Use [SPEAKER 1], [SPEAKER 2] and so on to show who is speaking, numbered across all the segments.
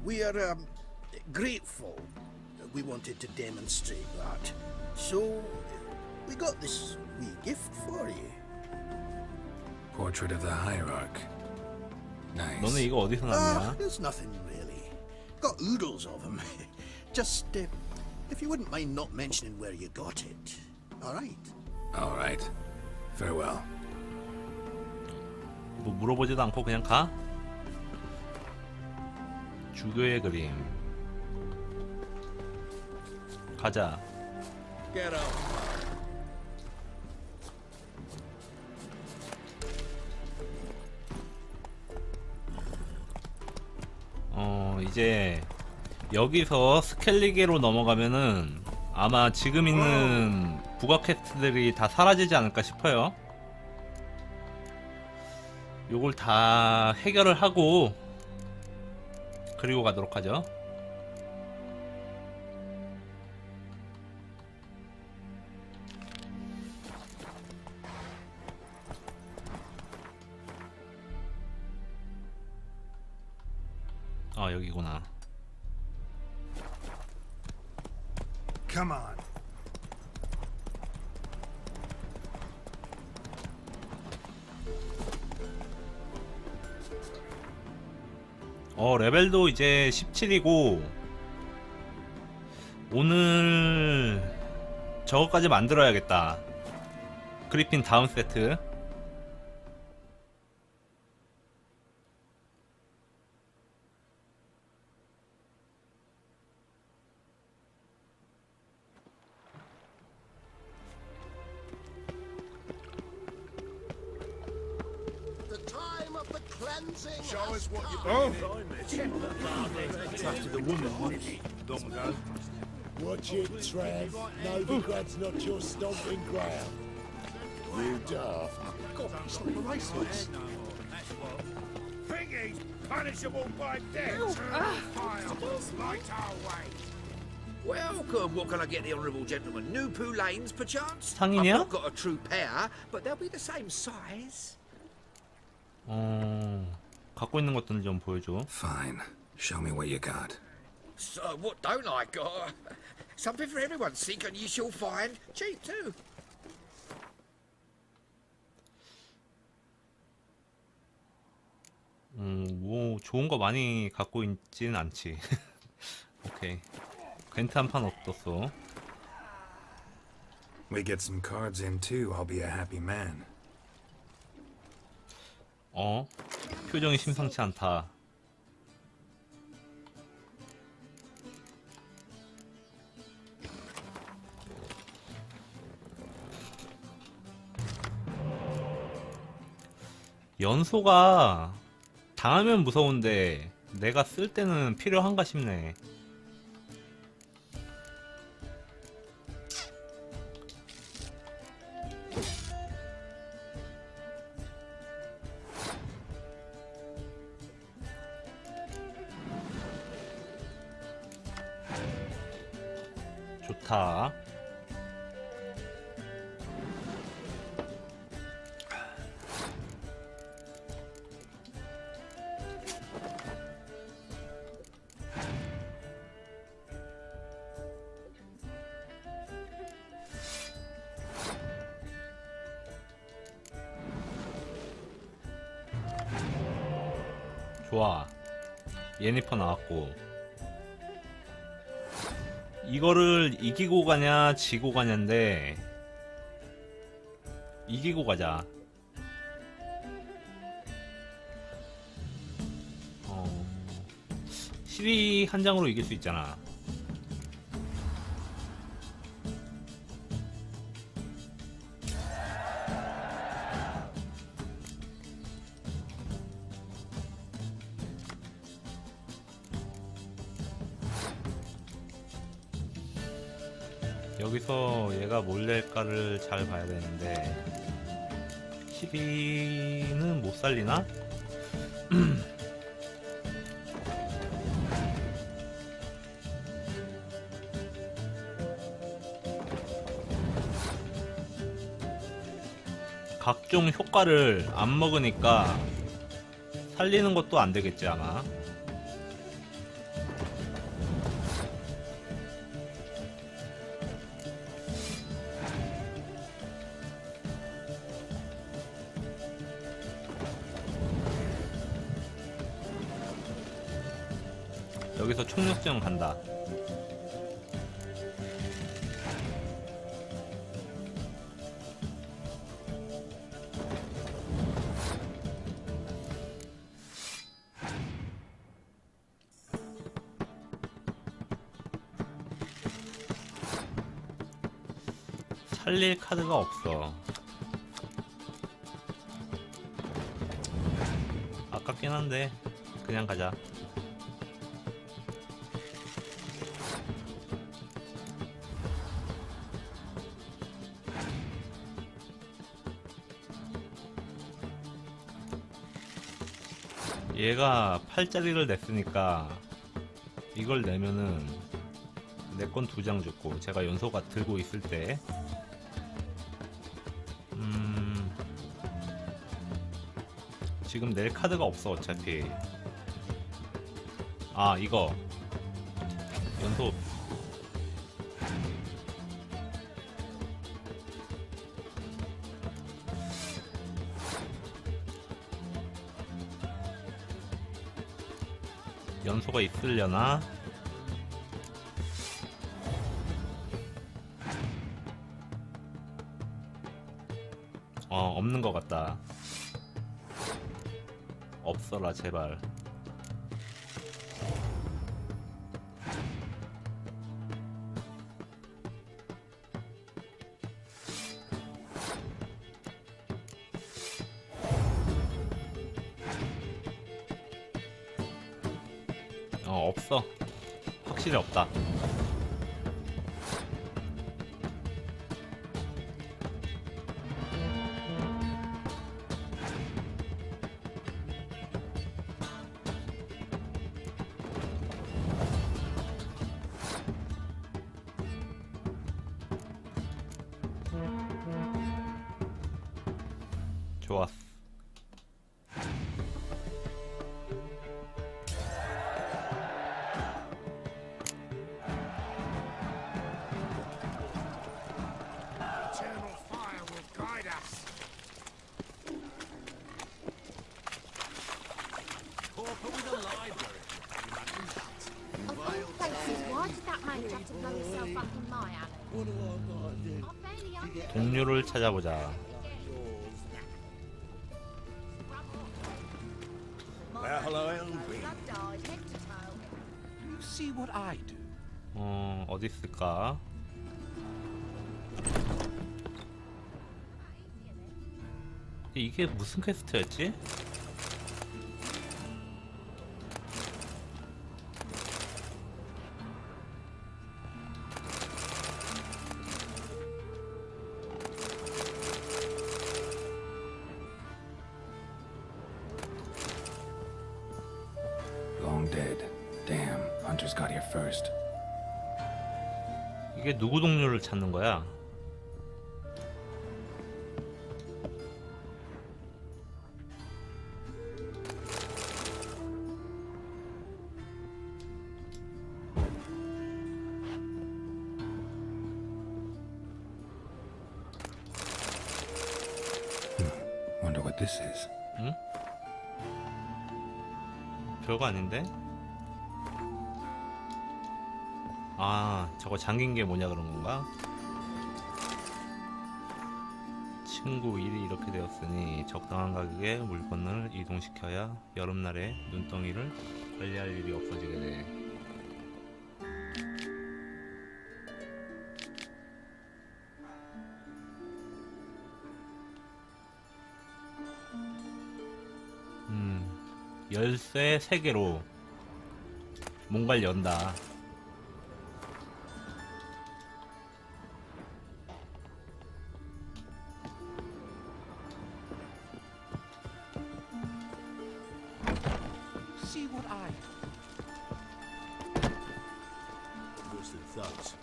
[SPEAKER 1] We are grateful. We wanted to demonstrate that. So, we got this wee gift for you.
[SPEAKER 2] Portrait of the hierarch. Nice.
[SPEAKER 3] 너네 이거 어디서 났냐?
[SPEAKER 1] There's nothing really. Got oodles of them. Just, if you wouldn't mind not mentioning where you got it. All right.
[SPEAKER 2] All right. Farewell.
[SPEAKER 3] 뭐 물어보지도 않고 그냥 가? 주교의 그림. 가자.
[SPEAKER 1] Get out.
[SPEAKER 3] 이제 여기서 스켈리게로 넘어가면은 아마 지금 있는 부가 퀘스트들이 다 사라지지 않을까 싶어요. 요걸 다 해결을 하고 그리고 가도록 하죠. 아, 여기구나.
[SPEAKER 2] Come on.
[SPEAKER 3] 레벨도 이제 17이고 오늘 저거까지 만들어야겠다. 그리핀 다음 세트.
[SPEAKER 1] Show us what you've
[SPEAKER 4] Trusted the woman once. Don't go.
[SPEAKER 5] Watch it, Trav. Novigrad's not your stomping ground. You daft.
[SPEAKER 4] Think he's punishable by death. Light our way.
[SPEAKER 6] Welcome. What can I get the honourable gentleman? New Poo Lanes, perchance?
[SPEAKER 3] 상인이야?
[SPEAKER 6] I've not got a true pair, but they'll be the same size.
[SPEAKER 3] 갖고 있는 것들 좀 보여줘.
[SPEAKER 2] Fine. Show me what you got.
[SPEAKER 6] So, what don't I got? Something for everyone. Seek and you shall find. Cheap too.
[SPEAKER 3] 뭐 좋은 거 많이 갖고 있진 않지. 오케이. 겐트 한 판 어떻어?
[SPEAKER 2] We get some cards in too, I'll be a happy man.
[SPEAKER 3] 표정이 심상치 않다. 연소가 당하면 무서운데 내가 쓸 때는 필요한가 싶네. 좋다. 좋아. 예니퍼 나왔고 이거를 이기고 가냐 지고 가냐인데 이기고 가자. 시리 한 장으로 이길 수 있잖아. 여기서 얘가 뭘 낼까를 잘 봐야 되는데 12는 못 살리나? 각종 효과를 안 먹으니까 살리는 것도 안 되겠지 아마. 여기서 총력전 간다. 살릴 카드가 없어. 아깝긴 한데 그냥 가자. 얘가 8짜리를 냈으니까 이걸 내면은 내 건 2장 줬고 제가 연소가 들고 있을 때 지금 낼 카드가 없어 어차피. 아 이거 연소 연소가 있으려나? 없는 것 같다. 없어라 제발. 없어. 확실히 없다. 좋았어.
[SPEAKER 4] Eternal fire will guide us. Pauper with a library.
[SPEAKER 7] Of all places, why did that man have to blow himself up in my alley?
[SPEAKER 5] What do I gotta do?
[SPEAKER 7] I barely understand.
[SPEAKER 3] 동료를 찾아보자.
[SPEAKER 4] Well, I'll be.
[SPEAKER 7] Blood died head to toe.
[SPEAKER 4] You see what I do?
[SPEAKER 3] 어디 있을까? 이게 무슨 퀘스트였지?
[SPEAKER 2] Long dead. Damn, Hunter's got here first.
[SPEAKER 3] 이게 누구 동료를 찾는 거야?
[SPEAKER 2] Wonder what this is.
[SPEAKER 3] 별거 아닌데? 아, 저거 잠긴 게 뭐냐 그런 건가? 친구 일이 이렇게 되었으니 적당한 가격에 물건을 이동시켜야 여름날에 눈덩이를 관리할 일이 없어지게 돼. 열쇠 3개로 뭔가를 연다.
[SPEAKER 4] See what I do?
[SPEAKER 5] What's the thugs?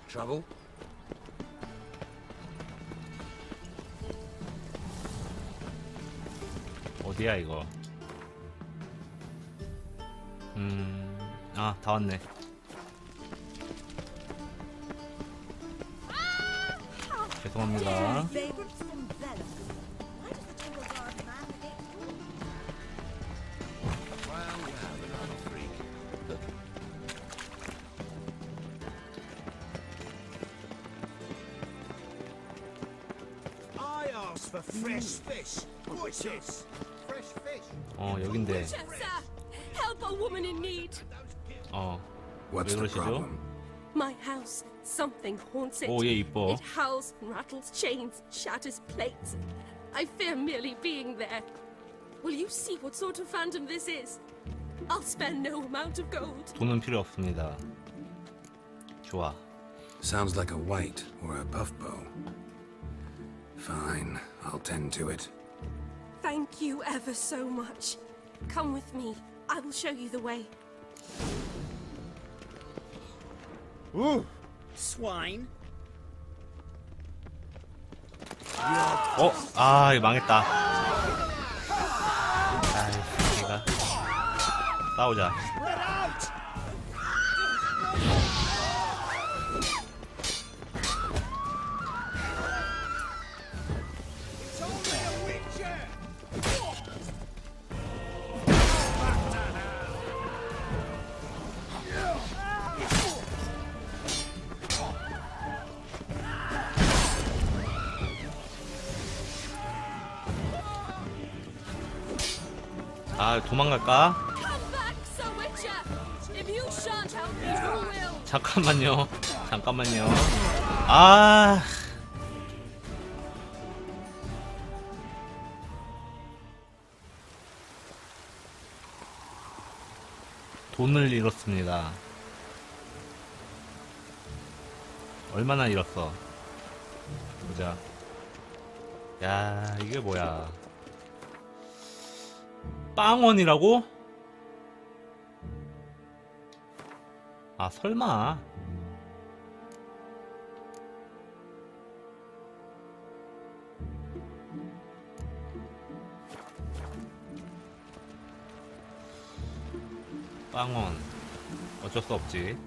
[SPEAKER 6] Trouble?
[SPEAKER 3] 어디야 이거? 아, 다 왔네. 죄송합니다.
[SPEAKER 4] I asked for fresh fish. What's this? Fresh fish.
[SPEAKER 3] 여긴데.
[SPEAKER 7] Sir, help a woman in need.
[SPEAKER 2] What's
[SPEAKER 3] 왜
[SPEAKER 2] the
[SPEAKER 3] 그러시죠?
[SPEAKER 2] problem?
[SPEAKER 7] My house, something haunts it.
[SPEAKER 3] 오, 얘 이뻐.
[SPEAKER 7] It howls, rattles chains, shatters plates. I fear merely being there. Will you see what sort of phantom this is? I'll spare no amount of gold.
[SPEAKER 3] 돈은 필요 없습니다. 좋아.
[SPEAKER 2] Sounds like a white or a buff bow. Fine, I'll tend to it.
[SPEAKER 7] Thank you ever so much. Come with me. I will show you the way.
[SPEAKER 1] Swine.
[SPEAKER 3] 이거 망했다. 아이, 내가 싸우자. 아, 도망갈까?
[SPEAKER 7] Come back, Sir Witcher. If you shan't help me, who will?
[SPEAKER 3] 잠깐만요. 잠깐만요. 아. 돈을 잃었습니다. 얼마나 잃었어? 보자. 야, 이게 뭐야? 빵원이라고? 아, 설마. 빵원. 어쩔 수 없지.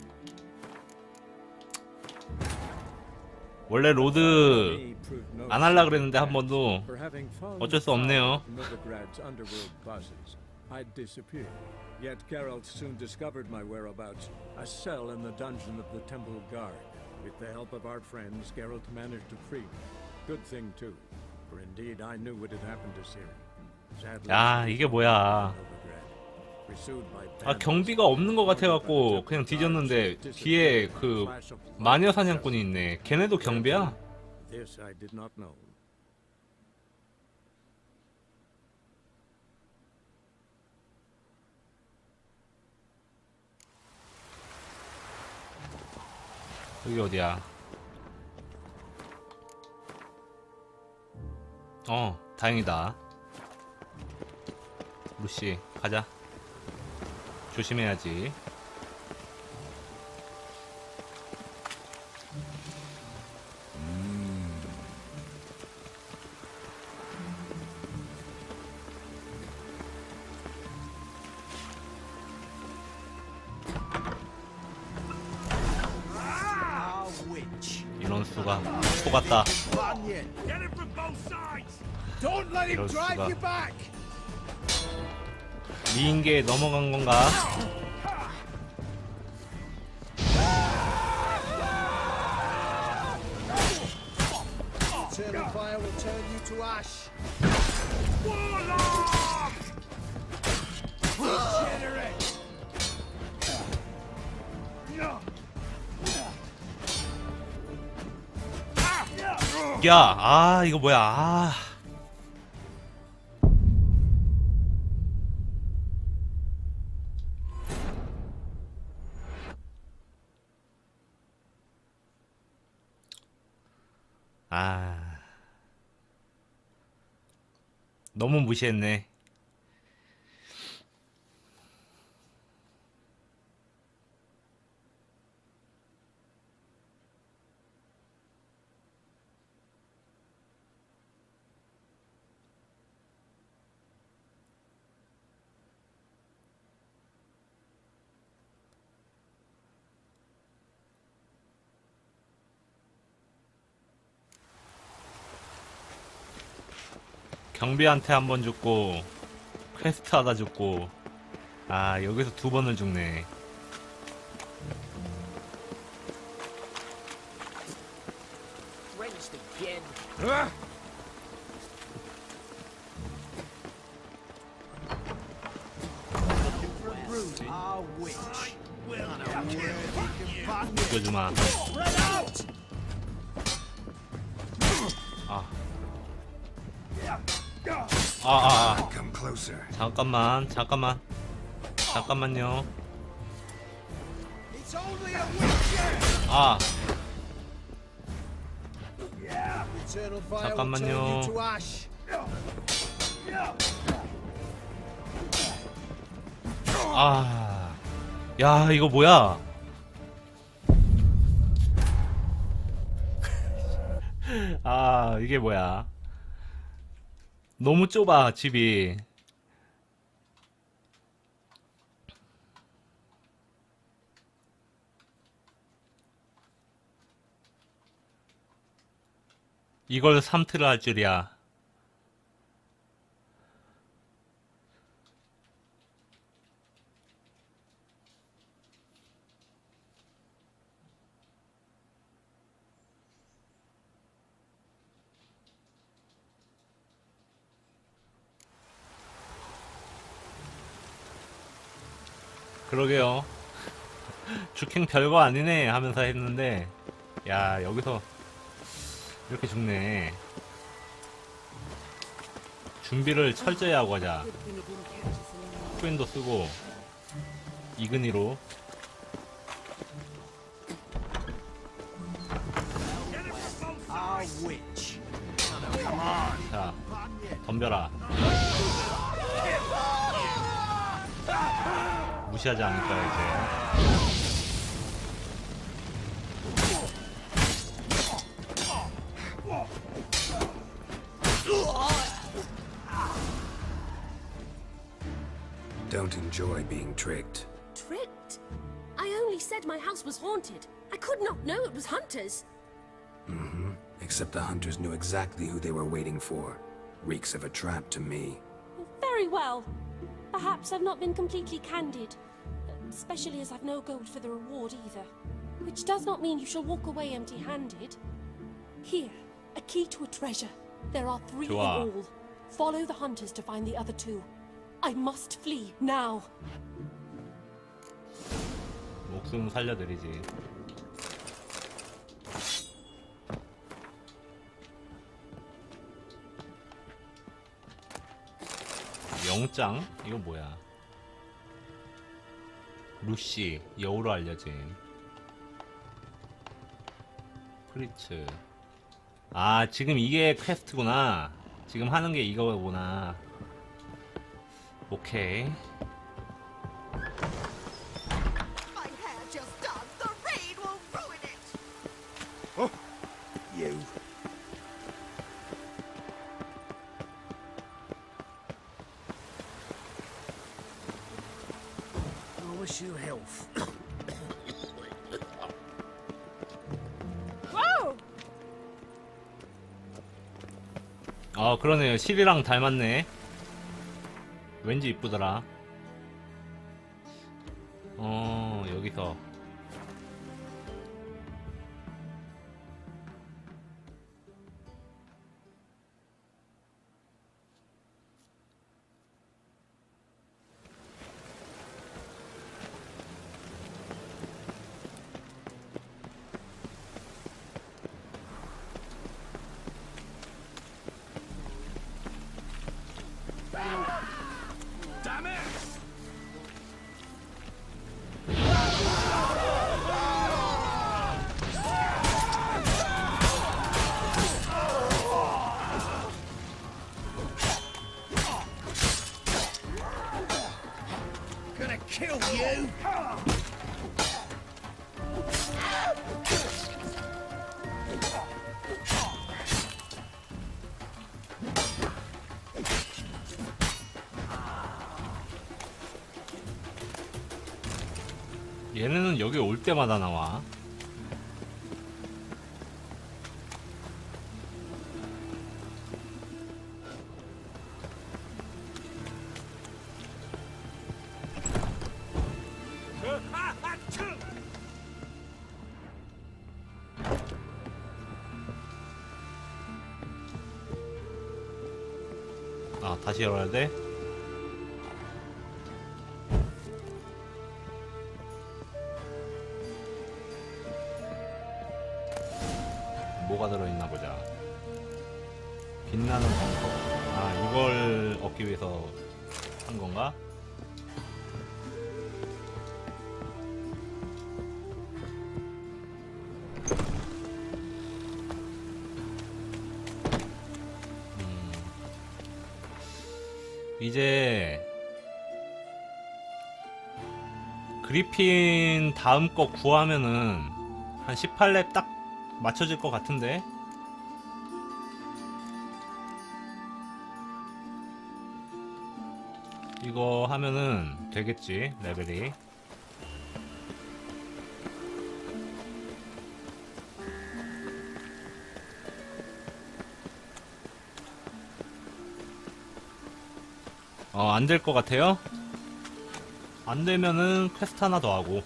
[SPEAKER 3] 원래 로드 안 할라 그랬는데 한 번도 어쩔 수 없네요.
[SPEAKER 8] I'd disappeared. Yet Geralt soon discovered my whereabouts, a cell in the dungeon of the Temple Guard. With the help of our friends, Geralt managed to free me. Good thing too, for indeed I knew what had happened to Ciri. Sadly,
[SPEAKER 3] 야, 이게 뭐야? 아, 경비가 없는 것 같아갖고 그냥 뒤졌는데 뒤에 그 마녀 사냥꾼이 있네. 걔네도 경비야?
[SPEAKER 8] This I did not know.
[SPEAKER 3] 여기 어디야? 다행이다. 루시, 가자. 조심해야지. 이런 수가 속았다.
[SPEAKER 5] Don't let him
[SPEAKER 3] 이럴
[SPEAKER 5] drive
[SPEAKER 3] 수가.
[SPEAKER 5] you back.
[SPEAKER 3] 미인계에 넘어간 건가?
[SPEAKER 5] Eternal fire will turn you to ash. Degenerate.
[SPEAKER 3] 야, 이거 뭐야? 너무 무시했네. 경비한테 한 번 죽고 퀘스트 하다 죽고. 아, 여기서 두 번을 죽네.
[SPEAKER 6] Drenched again.
[SPEAKER 4] Ah, witch.
[SPEAKER 3] 죽여주마.
[SPEAKER 2] Come closer.
[SPEAKER 3] 잠깐만요.
[SPEAKER 4] It's only a witch.
[SPEAKER 3] 아,
[SPEAKER 4] Eternal fire will
[SPEAKER 3] 잠깐만요.
[SPEAKER 4] turn you to ash.
[SPEAKER 3] 아, 야, 이거 뭐야? 아, 이게 뭐야? 너무 좁아, 집이. 이걸 3트를 할 줄이야. 그러게요. 주킹 별거 아니네 하면서 했는데, 야, 여기서 이렇게 죽네. 준비를 철저히 하고 가자. 쿠인도 쓰고 이근이로.
[SPEAKER 4] Ah, witch.
[SPEAKER 3] 자, 덤벼라. 무시하지 않을 거야 이제.
[SPEAKER 2] Don't enjoy being tricked.
[SPEAKER 7] Tricked? I only said my house was haunted. I could not know it was hunters.
[SPEAKER 2] Except the hunters knew exactly who they were waiting for. Reeks of a trap to me.
[SPEAKER 7] Very well. Perhaps I've not been completely candid, especially as I've no gold for the reward either. Which does not mean you shall walk away empty-handed. Here, a key to a treasure. There are 3 in
[SPEAKER 3] 좋아.
[SPEAKER 7] all. Follow the hunters to find the other 2. I must flee now.
[SPEAKER 3] 목숨 살려드리지. 영장? 이거 뭐야? 루시, 여우로 알려진. 프리츠. 아, 지금 이게 퀘스트구나. 지금 하는 게 이거구나. 오케이.
[SPEAKER 9] My hair just done. The rain will ruin it.
[SPEAKER 1] You. I wish you health.
[SPEAKER 3] 아, 그러네요. 실이랑 닮았네. 왠지 이쁘더라. 여기서
[SPEAKER 4] Damn it!
[SPEAKER 1] Gonna kill you.
[SPEAKER 3] 얘네는 여기 올 때마다 나와. 아, 다시 열어야 돼? 뭐가 들어있나 보자. 빛나는 벙커. 아, 이걸 얻기 위해서 한 건가? 이제 그리핀 다음 거 구하면은 한 18렙 딱 맞춰질 것 같은데. 이거 하면은 되겠지, 레벨이. 안 될 것 같아요. 안 되면은 퀘스트 하나 더 하고.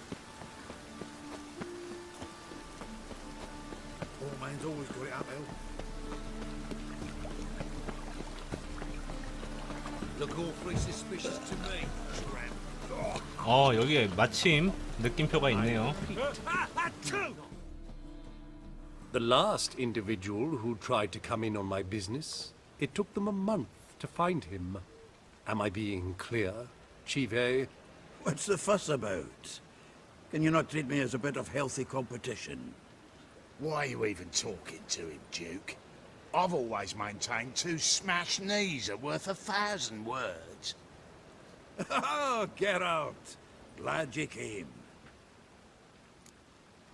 [SPEAKER 1] Old man's always got it uphill.
[SPEAKER 4] Look awfully suspicious to me, tramp.
[SPEAKER 3] 여기에 마침 느낌표가 있네요.
[SPEAKER 10] The last individual who tried to come in on my business, it took them a month to find him. Am I being clear, Chive?
[SPEAKER 1] What's the fuss about? Can you not treat me as a bit of healthy competition?
[SPEAKER 5] Why are you even talking to him, Duke? I've always maintained 2 smashed knees are worth 1,000 words.
[SPEAKER 1] Oh, get out! Glad you came.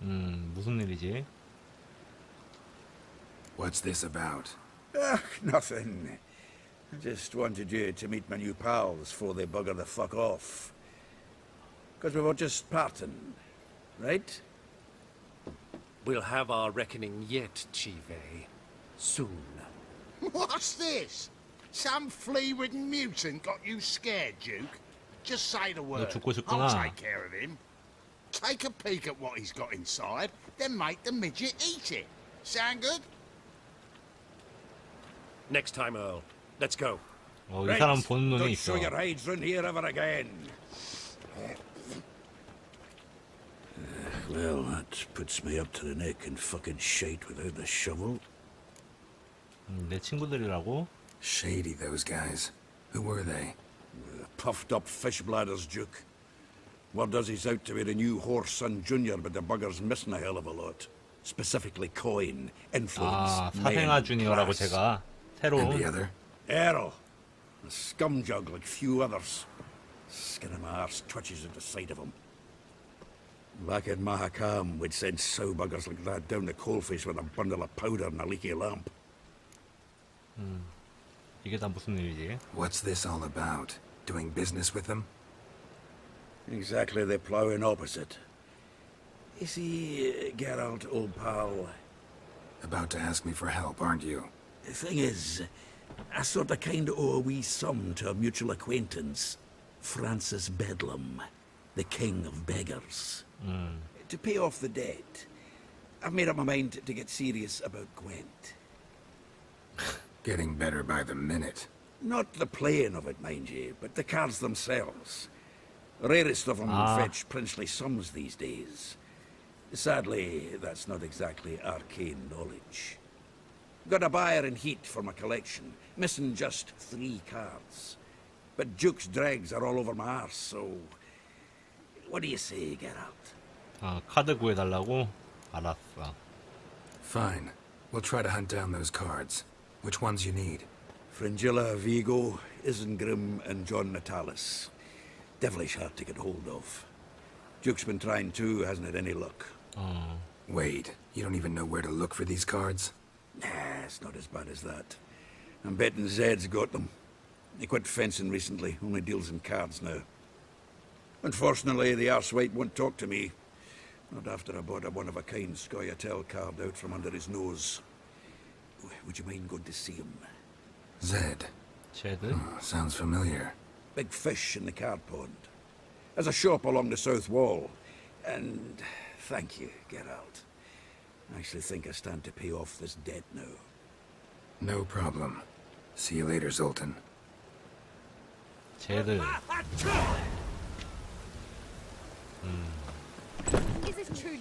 [SPEAKER 3] 무슨 일이지?
[SPEAKER 2] What's this about?
[SPEAKER 1] Nothing. I just wanted you to meet my new pals before they bugger the fuck off. Because we were just parting, right?
[SPEAKER 10] We'll have our reckoning yet, Chive. Soon.
[SPEAKER 5] What's this? Some flea-ridden mutant got you scared, Duke? Just say the word.
[SPEAKER 3] 죽고
[SPEAKER 5] I'll
[SPEAKER 3] 싶구나.
[SPEAKER 5] take care of him. Take a peek at what he's got inside, then make the midget eat it. Sound good?
[SPEAKER 10] Next time, Earl. Let's go.
[SPEAKER 3] 이 사람 보는 눈이
[SPEAKER 1] Don't
[SPEAKER 3] 있어.
[SPEAKER 1] show your hides round here ever again. Well, that puts me up to the neck in fucking shite without the shovel.
[SPEAKER 3] 내 친구들이라고?
[SPEAKER 2] Shady, those guys. Who were they?
[SPEAKER 1] Puffed up fish bladders, Duke. Word does he's out to be the new horse son junior, but the bugger's missing a hell of a lot. Specifically coin, influence,
[SPEAKER 3] 사생아 주니어라고
[SPEAKER 1] class.
[SPEAKER 3] 제가
[SPEAKER 2] And the
[SPEAKER 3] 새로운
[SPEAKER 2] other?
[SPEAKER 1] Errol. A scumjug like few others. Skin of my arse twitches at the sight of him. Back in Mahakam, we'd send sow buggers like that down the coalface with a bundle of powder and a leaky lamp.
[SPEAKER 3] 이게 다 무슨 일이지?
[SPEAKER 2] What's this all about? Doing business with them?
[SPEAKER 1] Exactly the ploughing opposite. You see, Geralt, old pal,
[SPEAKER 2] About to ask me for help, aren't you?
[SPEAKER 1] the thing is, I sort of kind of owe a wee sum to a mutual acquaintance, Francis Bedlam, the king of beggars. To pay off the debt, I've made up my mind to get serious about Gwent.
[SPEAKER 2] Getting better by the minute.
[SPEAKER 1] Not the playing of it, mind you, but the cards themselves. The rarest of them fetch princely sums these days. Sadly, that's not exactly arcane knowledge. Got a buyer in heat for my collection, missing just 3 cards. But Duke's dregs are all over my arse, so... What do you say, Geralt?
[SPEAKER 3] 카드 구해달라고? 알았어.
[SPEAKER 2] Fine. We'll try to hunt down those cards. Which ones you need?
[SPEAKER 1] Fringilla, Vigo, Isengrim, and John Natalis. Devilish hard to get hold of. Duke's been trying too, hasn't had any luck.
[SPEAKER 2] Wait, you don't even know where to look for these cards?
[SPEAKER 1] Nah, it's not as bad as that. I'm betting Zed's got them. He quit fencing recently, only deals in cards now. Unfortunately, the arsewite won't talk to me. Not after I bought a one-of-a-kind Scoia'tael card out from under his nose. Would you mind going to see him?
[SPEAKER 2] Zed.
[SPEAKER 3] 쟤들?
[SPEAKER 2] Sounds familiar.
[SPEAKER 1] Big fish in the card pond. There's a shop along the south wall. And thank you, Geralt. I actually think I stand to pay off this debt now.
[SPEAKER 2] No problem. See you later, Zoltan.
[SPEAKER 3] 쟤들.
[SPEAKER 9] Is this truly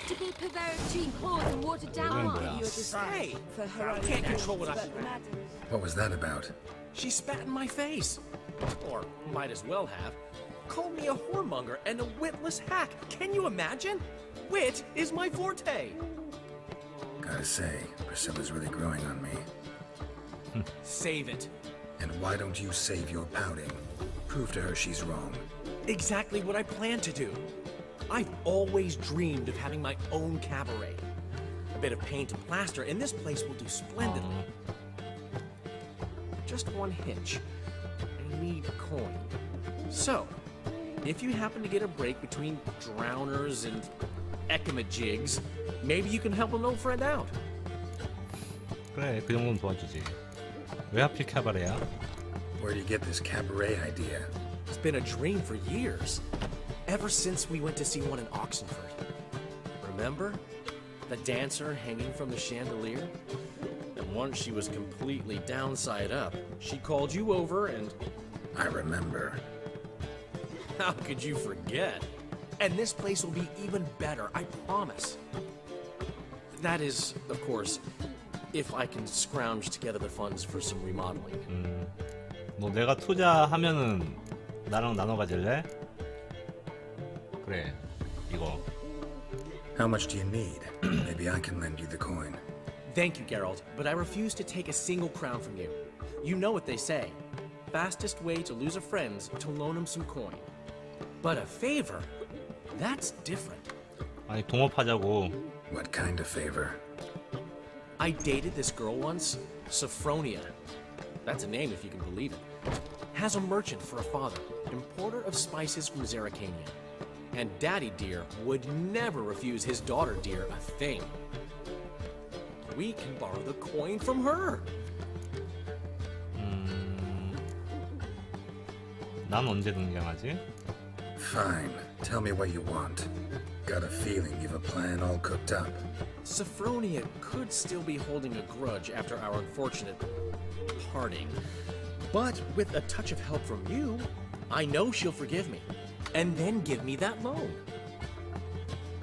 [SPEAKER 9] to be perverted, cheap, whores, and watered down
[SPEAKER 3] 이건
[SPEAKER 9] wine?
[SPEAKER 3] 뭐야?
[SPEAKER 4] Hey,
[SPEAKER 9] For her
[SPEAKER 4] I
[SPEAKER 9] own
[SPEAKER 4] can't
[SPEAKER 9] ends,
[SPEAKER 4] control what I...
[SPEAKER 9] but madam.
[SPEAKER 2] What was that about?
[SPEAKER 4] She spat in my face. Or might as well have. Called me a whoremonger and a witless hack. Can you imagine? Wit is my forte.
[SPEAKER 2] Gotta say, Priscilla's really growing on me.
[SPEAKER 4] Save it.
[SPEAKER 2] And why don't you save your pouting? Prove to her she's wrong.
[SPEAKER 4] Exactly what I plan to do. I've always dreamed of having my own cabaret. A bit of paint and plaster, and this place will do splendidly. Just one hitch. I need coin. So, if you happen to get a break between drowners and ecamajigs, maybe you can help an old friend out.
[SPEAKER 3] 그래, 그 정도는 도와주지. 왜 하필 캐바레야?
[SPEAKER 2] Where do you get this cabaret idea?
[SPEAKER 4] It's been a dream for years. Ever since we went to see one in Oxenford. Remember? The dancer hanging from the chandelier? And once she was completely downside up, she called you over and...
[SPEAKER 2] I remember.
[SPEAKER 4] How could you forget? And this place will be even better, I promise. That is, of course, if I can scrounge together the funds for some remodeling.
[SPEAKER 3] 너 내가 투자하면은 나랑 나눠 가질래? 그래, 이거.
[SPEAKER 2] How much do you need? Maybe I can lend you the coin.
[SPEAKER 4] Thank you, Geralt, but I refuse to take a single crown from you. You know what they say. Fastest way to lose a friend's to loan him some coin. But a favor? That's different.
[SPEAKER 3] 아니, 동업하자고.
[SPEAKER 2] What kind of favor?
[SPEAKER 4] I dated this girl once, Sophronia. That's a name if you can believe it. Has a merchant for a father, importer of spices from Zerrikania. And Daddy Dear would never refuse his daughter Dear a thing. We can borrow the coin from her.
[SPEAKER 3] 난 언제 등장하지?
[SPEAKER 2] Fine. Tell me what you want. Got a feeling you've a plan all cooked up.
[SPEAKER 4] Sophronia could still be holding a grudge after our unfortunate parting. But with a touch of help from you, I know she'll forgive me. And then give me that loan.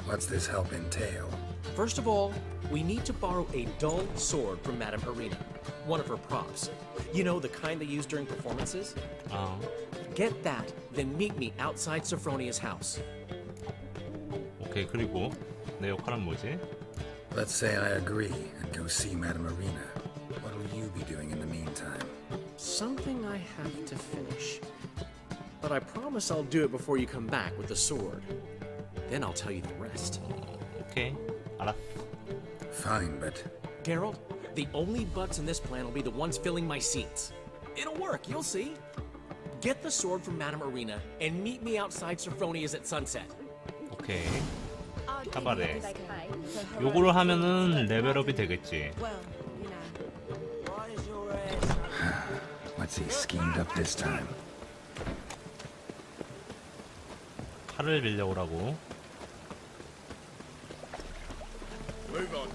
[SPEAKER 2] What's this help entail?
[SPEAKER 4] First of all, we need to borrow a dull sword from Madame Arena, one of her props. You know, the kind they use during performances? Get that, then meet me outside Sophronia's house.
[SPEAKER 3] 오케이, 그리고 내 역할은 뭐지?
[SPEAKER 2] Let's say I agree and go see Madame Arena. What will you be doing in the meantime?
[SPEAKER 4] Something I have to finish. But I promise I'll do it before you come back with the sword. Then I'll tell you the rest.
[SPEAKER 3] 오케이, 알았어.
[SPEAKER 2] Fine, but...
[SPEAKER 4] Geralt, the only butts in this plan will be the ones filling my seats. It'll work, you'll see. Get the sword from Madame Arena and meet me outside Sophronia's at sunset.
[SPEAKER 3] 오케이. 카바레. 요거를 하면은 레벨업이 되겠지.
[SPEAKER 9] Well, you know.
[SPEAKER 2] What's he schemed up this time?
[SPEAKER 3] 칼을 빌려오라고.
[SPEAKER 6] Move on.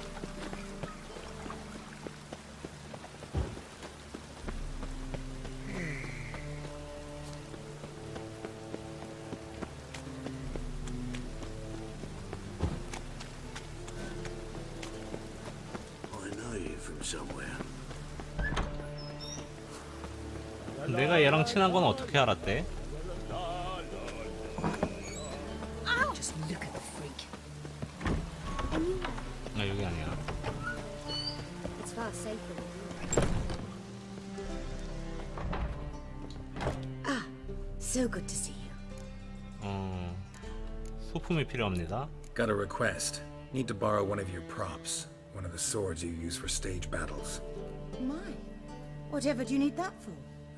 [SPEAKER 1] I know you from somewhere.
[SPEAKER 3] 내가 얘랑 친한 건 어떻게 알았대?
[SPEAKER 9] Just look at the freak.
[SPEAKER 3] 아, 여기 아니야.
[SPEAKER 9] It's far safer with you. Ah, so good to see you.
[SPEAKER 3] 소품이 필요합니다.
[SPEAKER 2] Got a request. Need to borrow one of your props. One of the swords you use for stage battles.
[SPEAKER 9] My, whatever do you need that for?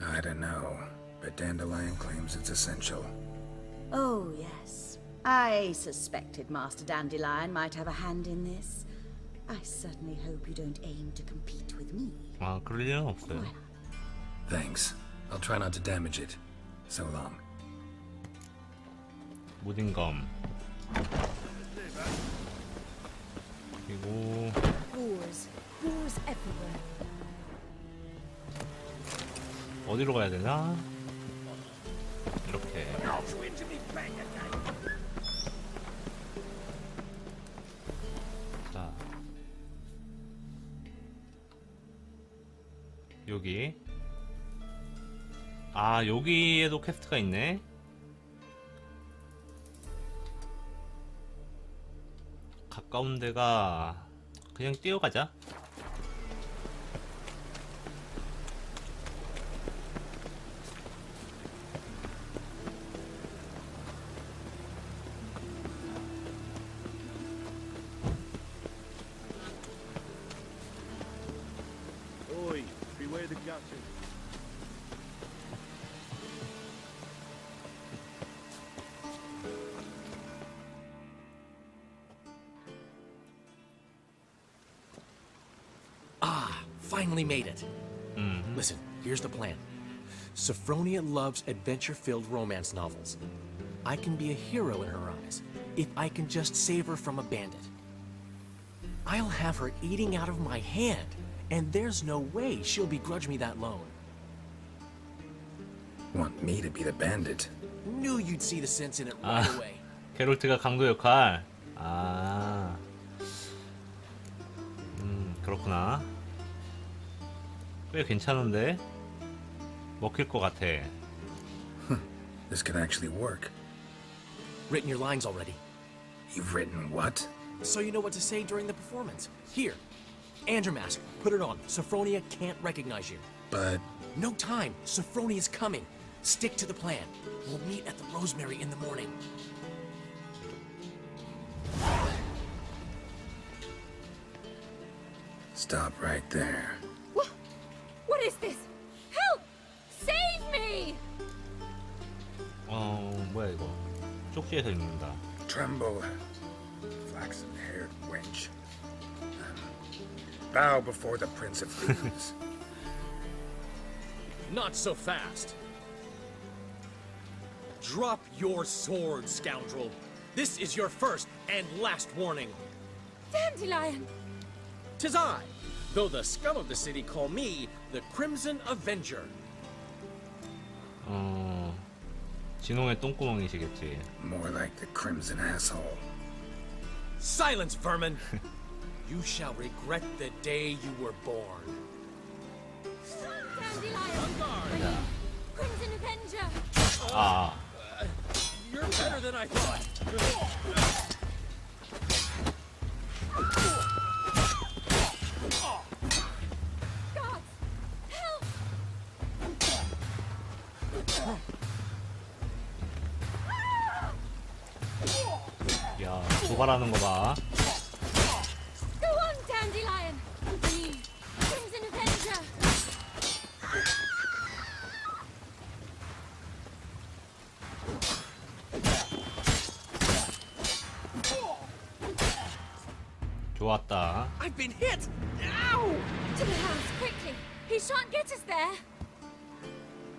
[SPEAKER 2] I don't know, but Dandelion claims it's essential.
[SPEAKER 11] Oh, yes. I suspected Master Dandelion might have a hand in this. I certainly hope you don't aim to compete with me.
[SPEAKER 3] 아, 그럴 일은 없어요.
[SPEAKER 2] Thanks. I'll try not to damage it. So long.
[SPEAKER 3] 무딘검. 그리고
[SPEAKER 9] Whores. Whores everywhere.
[SPEAKER 3] 어디로 가야 되나? 이렇게. 자, 여기. 아, 여기에도 퀘스트가 있네. 가까운 데가 그냥 뛰어가자.
[SPEAKER 8] Oi, beware the captain.
[SPEAKER 4] Finally made it. Listen, here's the plan. Sophronia loves adventure-filled romance novels. I can be a hero in her eyes if I can just save her from a bandit. I'll have her eating out of my hand, and there's no way she'll begrudge me that loan.
[SPEAKER 2] Want me to be the bandit?
[SPEAKER 4] Knew you'd see the sense in it right away.
[SPEAKER 3] 게롤트가 강도 역할. 아, 그렇구나. 꽤 괜찮은데? 먹힐 것 같아.
[SPEAKER 2] This could actually work.
[SPEAKER 4] Written your lines already,
[SPEAKER 2] You've written what?
[SPEAKER 4] so you know what to say during the performance. Here, and your mask. Put it on. Sophronia can't recognize you.
[SPEAKER 2] But
[SPEAKER 4] No time. Sophronia's coming. Stick to the plan. We'll meet at the Rosemary in the morning.
[SPEAKER 2] stop right there.
[SPEAKER 7] What is this? Help! Save me!
[SPEAKER 3] 뭐야 이거? 쪽지에서 읽는다.
[SPEAKER 2] Tremble, flaxen-haired wench. Bow before the Prince of Thieves.
[SPEAKER 4] Not so fast. Drop your sword, scoundrel. This is your first and last warning.
[SPEAKER 7] Dandelion!
[SPEAKER 4] 'Tis I, though the scum of the city call me the Crimson Avenger.
[SPEAKER 3] 진홍의 똥구멍이시겠지.
[SPEAKER 2] More like the Crimson Asshole.
[SPEAKER 4] Silence, vermin! You shall regret the day you were born.
[SPEAKER 7] Dandelion! Crimson Avenger!
[SPEAKER 3] 아,
[SPEAKER 4] You're better than I thought.
[SPEAKER 7] God! Help!
[SPEAKER 3] 야, 도발하는 거 봐.
[SPEAKER 7] Go on, Dandelion! Me, Crimson Avenger!
[SPEAKER 3] 좋았다.
[SPEAKER 4] I've been hit! Ow!
[SPEAKER 7] To the house, quickly! He shan't get us there!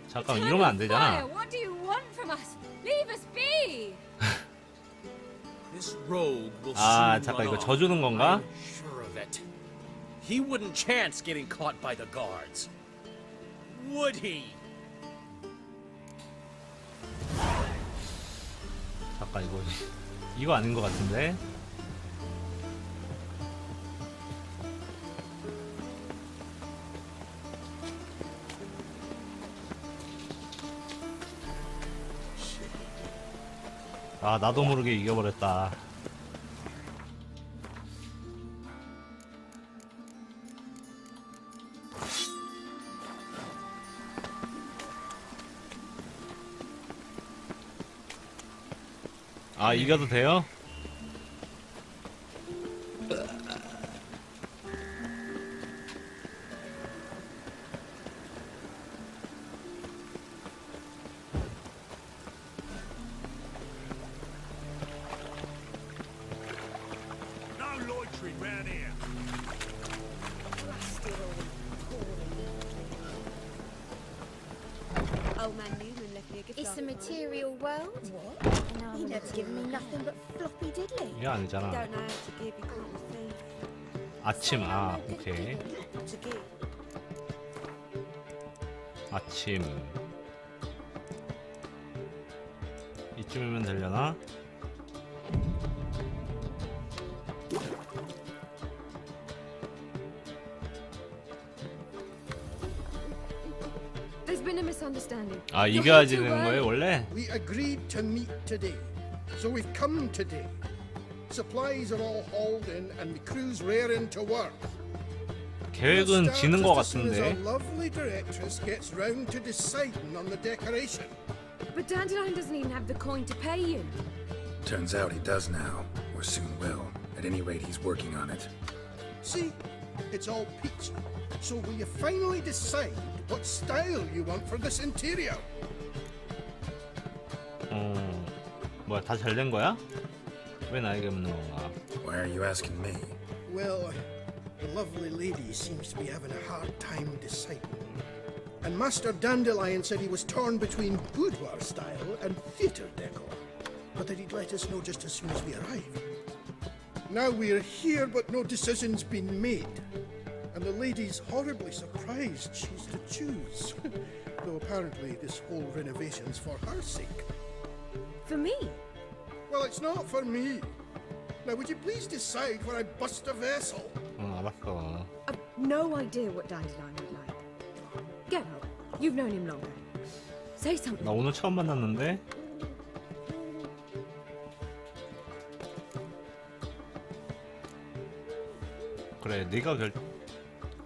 [SPEAKER 3] 잠깐 이러면 안 되잖아.
[SPEAKER 7] Fire, what do you want from us? Leave us be!
[SPEAKER 4] This rogue will
[SPEAKER 3] 아,
[SPEAKER 4] soon
[SPEAKER 3] 잠깐
[SPEAKER 4] run
[SPEAKER 3] 이거
[SPEAKER 4] off.
[SPEAKER 3] 져주는 건가?
[SPEAKER 4] I'm sure of it. He wouldn't chance getting caught by the guards. Would he?
[SPEAKER 3] 잠깐 이거 아닌 것 같은데. 아, 나도 모르게 이겨버렸다. 아, 이겨도 돼요?
[SPEAKER 8] No loitering round here.
[SPEAKER 9] Old man Newman left me a gift.
[SPEAKER 12] It's a material world.
[SPEAKER 9] He never given me nothing but floppy diddly.
[SPEAKER 3] 이게 아니잖아.
[SPEAKER 9] Don't know how to give, you can't receive.
[SPEAKER 3] 아침, 아, 오케이.
[SPEAKER 9] To give.
[SPEAKER 3] 아침. 이쯤이면 되려나?
[SPEAKER 12] There's been a misunderstanding.
[SPEAKER 3] 아, 이겨야지 되는 거예요, 원래?
[SPEAKER 13] We agreed to meet today, so we've come today. Supplies are all hauled in and the crew's raring to work.
[SPEAKER 3] 계획은 지는 거
[SPEAKER 13] As soon as
[SPEAKER 3] 같은데.
[SPEAKER 13] our lovely directress gets round to deciding on the decoration.
[SPEAKER 12] But Dandelion doesn't even have the coin to pay you.
[SPEAKER 2] Turns out he does now, or soon will. At any rate, he's working on it.
[SPEAKER 13] See, it's all peachy. So will you finally decide what style you want for this interior?
[SPEAKER 3] 뭐야, 다 잘 된 거야? 왜 나에게 묻는 건가?
[SPEAKER 2] Why are you asking me?
[SPEAKER 13] Well, the lovely lady seems to be having a hard time deciding. And Master Dandelion said he was torn between boudoir style and theatre decor, but that he'd let us know just as soon as we arrived. Now we're here, but no decision's been made. And the lady's horribly surprised she's to choose. Though apparently this whole renovation's for her sake.
[SPEAKER 12] For me?
[SPEAKER 13] Well, it's not for me. Now, would you please decide where I bust a vessel?
[SPEAKER 3] 알았어.
[SPEAKER 12] I've no idea what Dandelion would like. Geralt, you've known him longer. Say something.
[SPEAKER 3] 나 오늘 처음 만났는데? 그래, 네가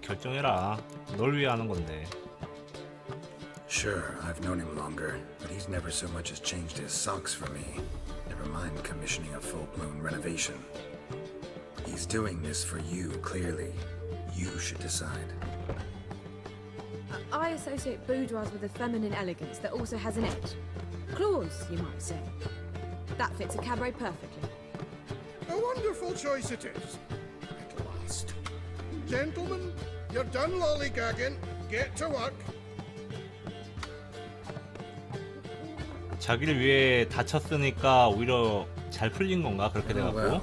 [SPEAKER 3] 결정해라. 널 위해 하는 건데.
[SPEAKER 2] Sure, I've known him longer, but he's never so much as changed his socks for me. Never mind commissioning a full-blown renovation. He's doing this for you, clearly. You should decide.
[SPEAKER 12] I associate boudoirs with a feminine elegance that also has an edge. Claws, you might say. That fits a cabaret perfectly.
[SPEAKER 13] A wonderful choice it is. At last. Gentlemen, you're done lollygagging. Get to work.
[SPEAKER 3] 자기를 위해 다쳤으니까 오히려 잘 풀린 건가? 그렇게 돼갖고.
[SPEAKER 2] Well,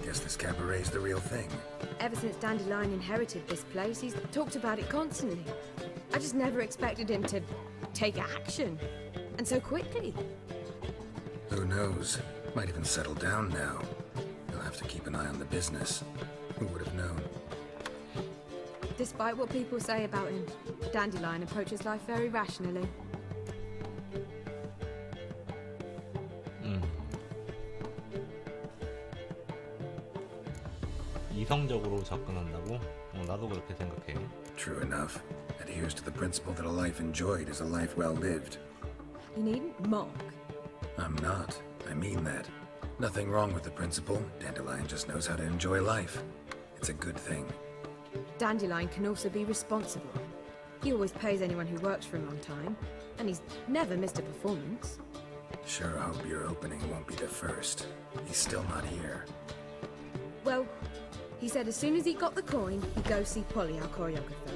[SPEAKER 2] guess this cabaret's the real thing.
[SPEAKER 12] Ever since Dandelion inherited this place, he's talked about it constantly. I just never expected him to take action. And so quickly.
[SPEAKER 2] Who knows? Might even settle down now. You'll have to keep an eye on the business. Who would have known?
[SPEAKER 12] Despite what people say about him, Dandelion approaches life very rationally.
[SPEAKER 3] 이성적으로 접근한다고? 나도 그렇게 생각해.
[SPEAKER 2] True enough. Adheres to the principle that a life enjoyed is a life well lived.
[SPEAKER 12] You needn't mock.
[SPEAKER 2] I'm not. I mean that. Nothing wrong with the principle. Dandelion just knows how to enjoy life. It's a good thing.
[SPEAKER 12] Dandelion can also be responsible. He always pays anyone who works for him on time, and he's never missed a performance.
[SPEAKER 2] Sure hope your opening won't be the first. He's still not here.
[SPEAKER 12] Well, he said as soon as he got the coin, he'd go see Polly, our choreographer.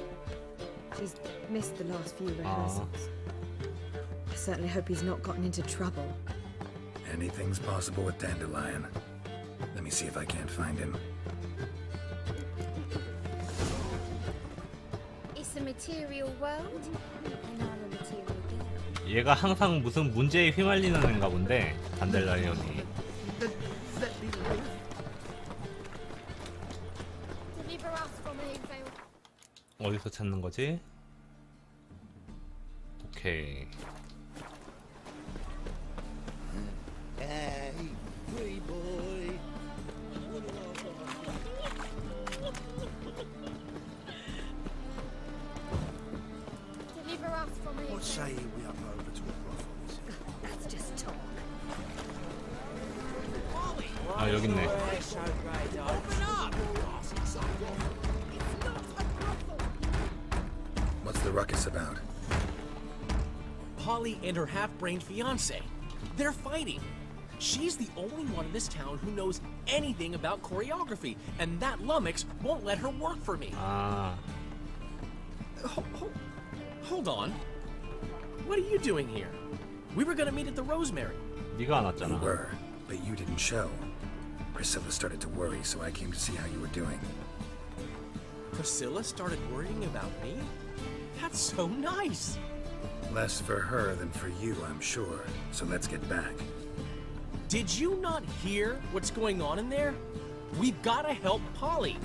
[SPEAKER 12] She's missed the last few rehearsals. I certainly hope he's not gotten into trouble.
[SPEAKER 2] Anything's possible with Dandelion. Let me see if I can't find him.
[SPEAKER 14] It's a material world, and I'm a material girl.
[SPEAKER 3] 얘가 항상 무슨 문제에 휘말리는 애인가 본데, 단델라이언이. 어디서 찾는 거지? 오케이.
[SPEAKER 13] Hey, pretty boy.
[SPEAKER 14] Deliver us from here.
[SPEAKER 13] What say we up over to a brothel?
[SPEAKER 11] That's just talk.
[SPEAKER 3] 아, 여기 있네.
[SPEAKER 2] What's the ruckus about?
[SPEAKER 4] Polly and her half-brained fiancé. They're fighting. She's the only one in this town who knows anything about choreography, and that lummox won't let her work for me.
[SPEAKER 3] 아,
[SPEAKER 4] Hold on. What are you doing here? We were gonna meet at the Rosemary.
[SPEAKER 3] 네가 안
[SPEAKER 2] You
[SPEAKER 3] 왔잖아.
[SPEAKER 2] were, but you didn't show. Priscilla started to worry, so I came to see how you were doing.
[SPEAKER 4] Priscilla started worrying about me? That's so nice.
[SPEAKER 2] Less for her than for you, I'm sure. So let's get back.
[SPEAKER 4] Did you not hear what's going on in there? We've got to help Polly.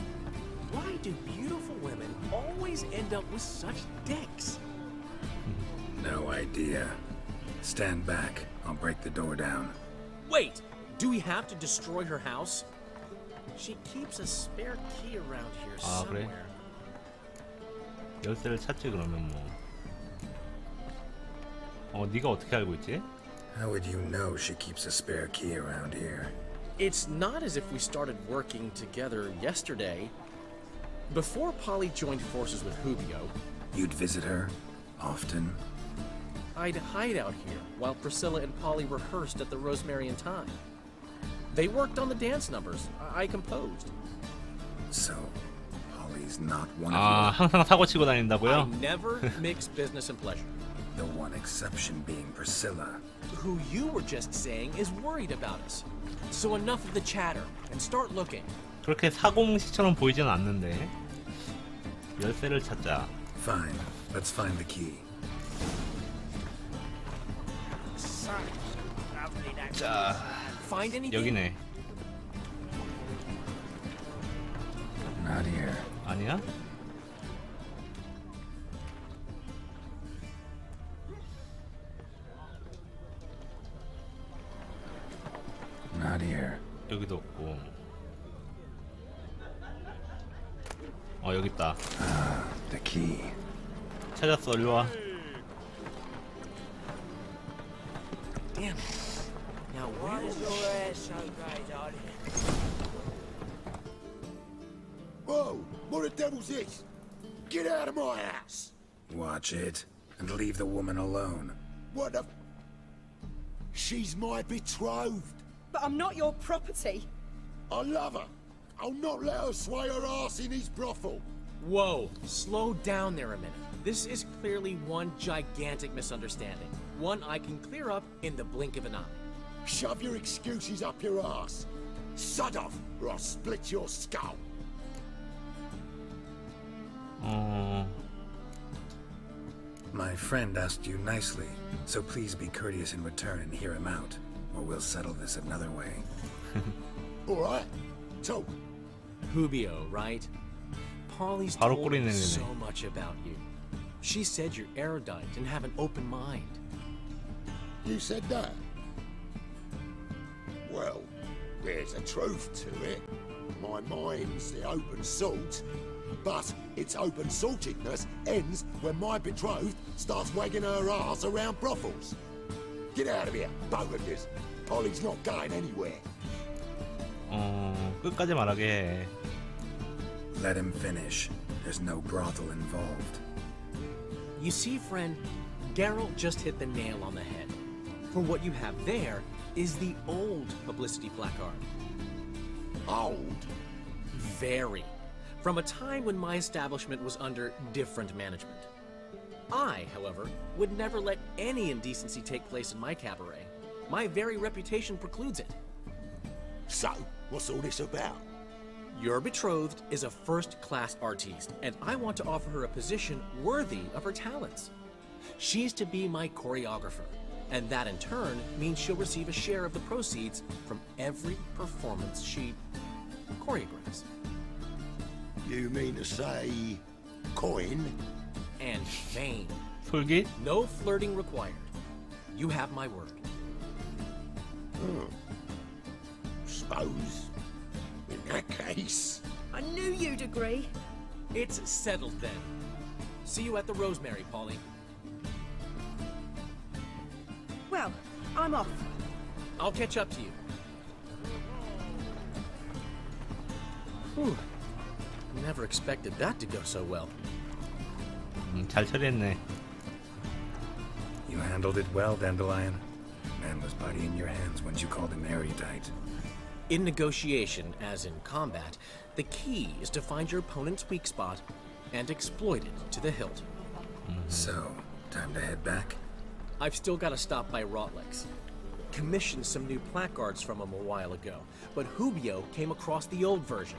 [SPEAKER 4] Why do beautiful women always end up with such dicks?
[SPEAKER 2] No idea. Stand back. I'll break the door down.
[SPEAKER 4] Wait, do we have to destroy her house? She keeps a spare key around here somewhere.
[SPEAKER 3] 그래? 열쇠를 찾지 그러면 뭐. 네가 어떻게 알고 있지?
[SPEAKER 2] How would you know she keeps a spare key around here?
[SPEAKER 4] It's not as if we started working together yesterday. Before Polly joined forces with Hubio,
[SPEAKER 2] You'd visit her? Often?
[SPEAKER 4] I'd hide out here while Priscilla and Polly rehearsed at the Rosemary and Thyme. They worked on the dance numbers. I composed.
[SPEAKER 2] So, Polly's not one
[SPEAKER 3] 아,
[SPEAKER 2] of you?
[SPEAKER 3] 항상 사고 치고
[SPEAKER 4] I
[SPEAKER 3] 다닌다고요?
[SPEAKER 4] never mix business and pleasure.
[SPEAKER 2] The one exception being Priscilla.
[SPEAKER 4] Who you were just saying is worried about us. So enough of the chatter and start looking.
[SPEAKER 3] 그렇게 사공시처럼 보이지는 않는데. 열쇠를 찾자.
[SPEAKER 2] Fine. Let's find the key.
[SPEAKER 3] 자,
[SPEAKER 4] Find anything?
[SPEAKER 3] 여기네.
[SPEAKER 2] Not here.
[SPEAKER 3] 아니야?
[SPEAKER 2] Not here.
[SPEAKER 3] 여기도 없고. 여기 있다.
[SPEAKER 2] The key.
[SPEAKER 3] 찾았어. 일로 와.
[SPEAKER 4] Damn it. Now where is your ass so great,
[SPEAKER 5] Whoa! What the devil's this? Get out of my house!
[SPEAKER 2] Watch it. And leave the woman alone.
[SPEAKER 5] What the... She's my betrothed.
[SPEAKER 12] But I'm not your property.
[SPEAKER 5] I love her. I'll not let her sway her ass in his brothel.
[SPEAKER 4] Whoa, slow down there a minute. This is clearly one gigantic misunderstanding. One I can clear up in the blink of an eye.
[SPEAKER 5] Shove your excuses up your ass. Sod off, or I'll split your skull.
[SPEAKER 2] My friend asked you nicely, so please be courteous in return and hear him out, or we'll settle this another way.
[SPEAKER 5] All right, talk.
[SPEAKER 4] Hubio, right? Polly's
[SPEAKER 3] 바로
[SPEAKER 4] told
[SPEAKER 3] 꼬리
[SPEAKER 4] me
[SPEAKER 3] 내리네.
[SPEAKER 4] so much about you. She said you're erudite and have an open mind.
[SPEAKER 5] You said that? Well, there's a truth to it. My mind's the open salt, but its open saltedness ends when my betrothed starts wagging her ass around brothels. Get out of here, both of you. Polly's not going anywhere.
[SPEAKER 3] 끝까지 말하게 해.
[SPEAKER 2] Let him finish. There's no brothel involved.
[SPEAKER 4] You see, friend, Geralt just hit the nail on the head. For what you have there is the old publicity placard.
[SPEAKER 5] Old?
[SPEAKER 4] Very. From a time when my establishment was under different management. I, however, would never let any indecency take place in my cabaret. My very reputation precludes it.
[SPEAKER 5] So, what's all this about?
[SPEAKER 4] Your betrothed is a first-class artiste, and I want to offer her a position worthy of her talents. She's to be my choreographer, and that in turn means she'll receive a share of the proceeds from every performance she choreographs.
[SPEAKER 5] You mean to say... coin?
[SPEAKER 4] And fame.
[SPEAKER 3] 솔깃?
[SPEAKER 4] No flirting required. You have my word.
[SPEAKER 5] Suppose... in that case...
[SPEAKER 12] I knew you'd agree.
[SPEAKER 4] It's settled then. See you at the Rosemary, Polly.
[SPEAKER 12] Well, I'm off.
[SPEAKER 4] I'll catch up to you. Whew. Never expected that to go so well.
[SPEAKER 3] 잘 처리했네.
[SPEAKER 2] You handled it well, Dandelion. Man was body in your hands once you called him erudite.
[SPEAKER 4] In negotiation, as in combat, the key is to find your opponent's weak spot and exploit it to the hilt.
[SPEAKER 2] So, time to head back?
[SPEAKER 4] I've still got to stop by Rotlex. Commissioned some new placards from him a while ago, but Hubio came across the old version.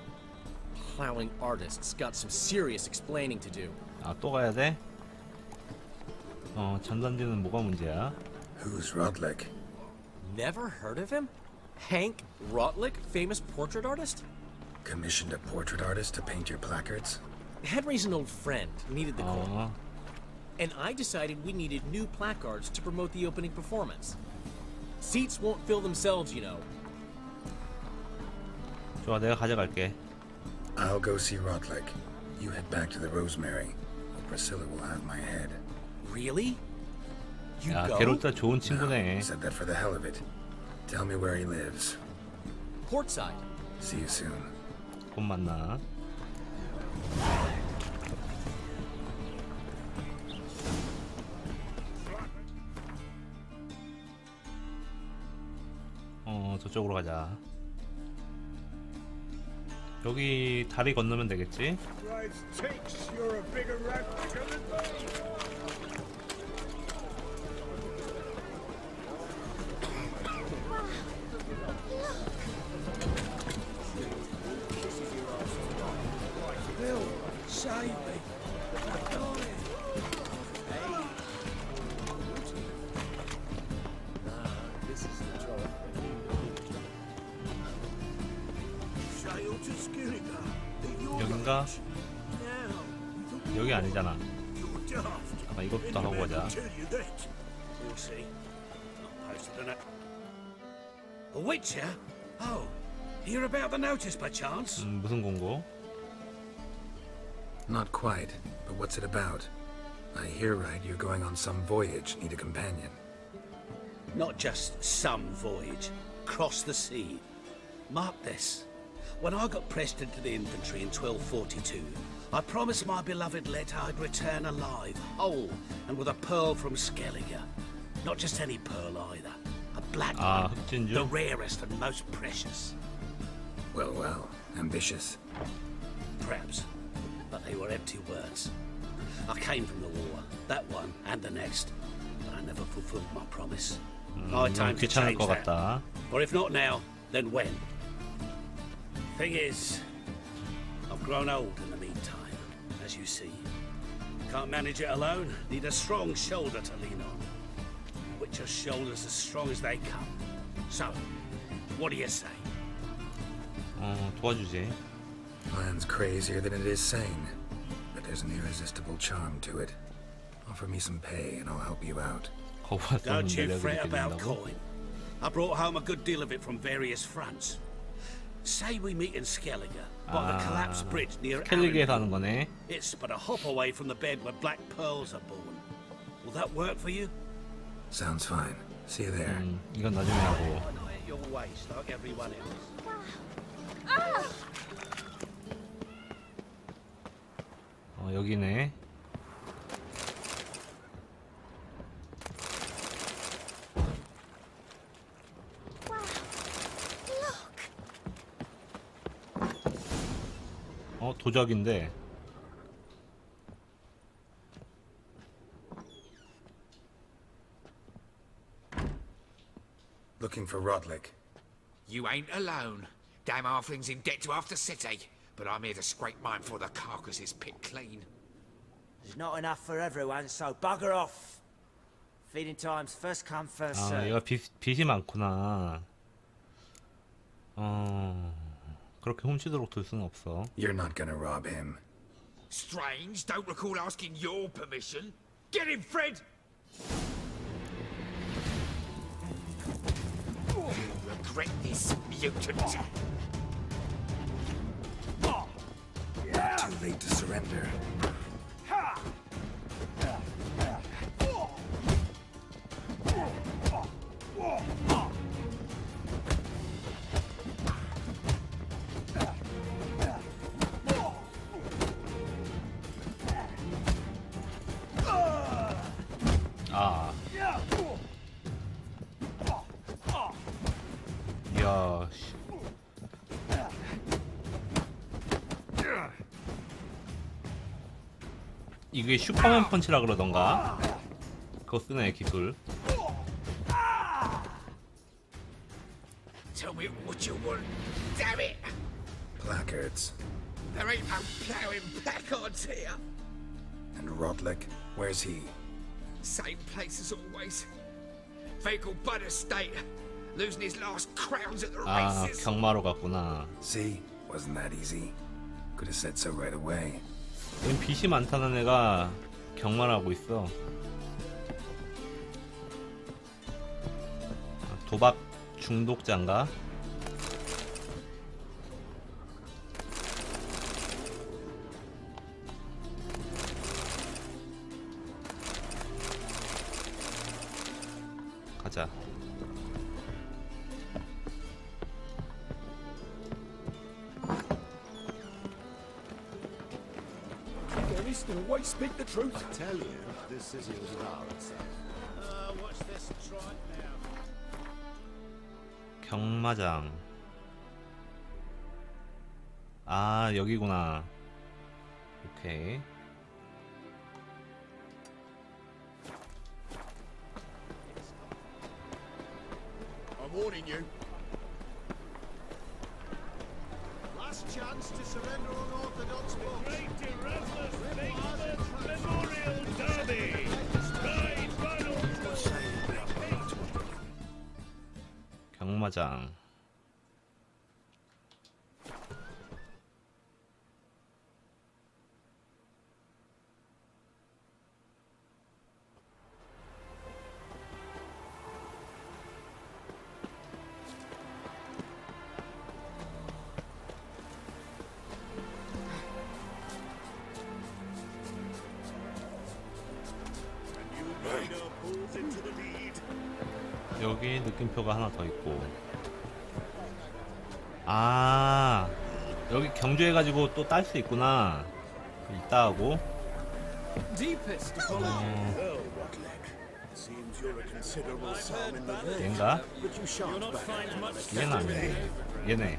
[SPEAKER 4] Plowing artists got some serious explaining to do.
[SPEAKER 3] 또 가야 돼? 전단지는 뭐가 문제야?
[SPEAKER 2] Who's Rodlick?
[SPEAKER 4] Never heard of him? Hank Rotlick, famous portrait artist?
[SPEAKER 2] Commissioned a portrait artist to paint your placards?
[SPEAKER 4] Henry's an old friend, needed the coin. And I decided we needed new placards to promote the opening performance. Seats won't fill themselves, you know.
[SPEAKER 3] 좋아, 내가 가져갈게.
[SPEAKER 2] I'll go see Rotlick. You head back to the Rosemary. Priscilla will have my head.
[SPEAKER 4] Really? You
[SPEAKER 3] 야,
[SPEAKER 4] go?
[SPEAKER 3] 게롤트가 좋은 친구네.
[SPEAKER 2] Said that for the hell of it. Tell me where he lives.
[SPEAKER 4] Portside.
[SPEAKER 2] See you soon.
[SPEAKER 3] 곧 만나. 저쪽으로 가자. 여기 다리 건너면 되겠지? 여긴가? 여기 아니잖아. 아, 이것부터 하고 가자.
[SPEAKER 1] Witcher? Oh, hear about the notice by chance?
[SPEAKER 3] 무슨 공고?
[SPEAKER 2] Not quite, but what's it about? I hear right you're going on some voyage, need a companion.
[SPEAKER 1] Not just some voyage. Cross the sea. Mark this. When I got pressed into the infantry in 1242, I promised my beloved Let I'd return alive, whole, and with a pearl from Skellige. Not just any pearl either. A black one. The rarest and most precious.
[SPEAKER 2] Well, well, ambitious.
[SPEAKER 1] Perhaps. But they were empty words. I came from the war, that one and the next, but I never fulfilled my promise. My time to change that. Or if not now, then when? Thing is, I've grown old in the meantime, as you see. Can't manage it alone, need a strong shoulder to lean on. Witcher's shoulders as strong as they come. So, what do you say?
[SPEAKER 3] 도와주지.
[SPEAKER 2] Plan's crazier than it is sane, but there's an irresistible charm to it. Offer me some pay and I'll help you out.
[SPEAKER 1] Don't you fret about coin. I brought home a good deal of it from various fronts. Say we meet in Skellige, by the collapsed bridge near
[SPEAKER 3] 스켈리게에서 하는 거네.
[SPEAKER 1] It's but a hop away from the bed where black pearls are born. Will that work for you?
[SPEAKER 2] Sounds fine. See you there.
[SPEAKER 3] 이건 나중에 하고.
[SPEAKER 1] Your waist, like everyone else.
[SPEAKER 3] 여기네. 도적인데.
[SPEAKER 2] Looking for Rotlick.
[SPEAKER 6] You ain't alone. Damn halfling's in debt to half the city, but I'm here to scrape mine before the carcass is picked clean.
[SPEAKER 15] There's not enough for everyone, so bugger off. Feeding time's first come, first serve.
[SPEAKER 3] 얘가 빚이 많구나. 그렇게 훔치도록 둘 수는 없어.
[SPEAKER 2] You're not gonna rob him.
[SPEAKER 6] Strange, don't recall asking your permission. Get him, Fred! You'll regret this, mutant.
[SPEAKER 2] Too late to surrender.
[SPEAKER 3] 이야, 씨. 이게 슈퍼맨 펀치라 그러던가? 그거 쓰네, 기술.
[SPEAKER 6] Tell me what you want, damn it!
[SPEAKER 2] Placards.
[SPEAKER 6] There ain't no ploughing placards here.
[SPEAKER 2] And Rotlick, where's he?
[SPEAKER 6] Same place as always. Vehicle Bud Estate. losing his last crowns at the
[SPEAKER 3] 아,
[SPEAKER 6] races.
[SPEAKER 3] 경마로 갔구나.
[SPEAKER 2] See? Wasn't that easy? Could have said so right away.
[SPEAKER 3] 얘는 빚이 많다는 애가 경마를 하고 있어. 도박 중독자인가? 가자.
[SPEAKER 5] Always speak the truth. I tell you, this city was about itself. Watch this trot now.
[SPEAKER 3] 경마장. 아, 여기구나. 오케이.
[SPEAKER 5] I'm warning you. Last chance to surrender unorthodox books. Great Memorial Derby.
[SPEAKER 3] 경마장. 여기 느낌표가 하나 더 있고. 아, 여기 경주해가지고 또 딸 수 있구나. 이따 하고. 얘인가? 얘는 아니네. 얘네.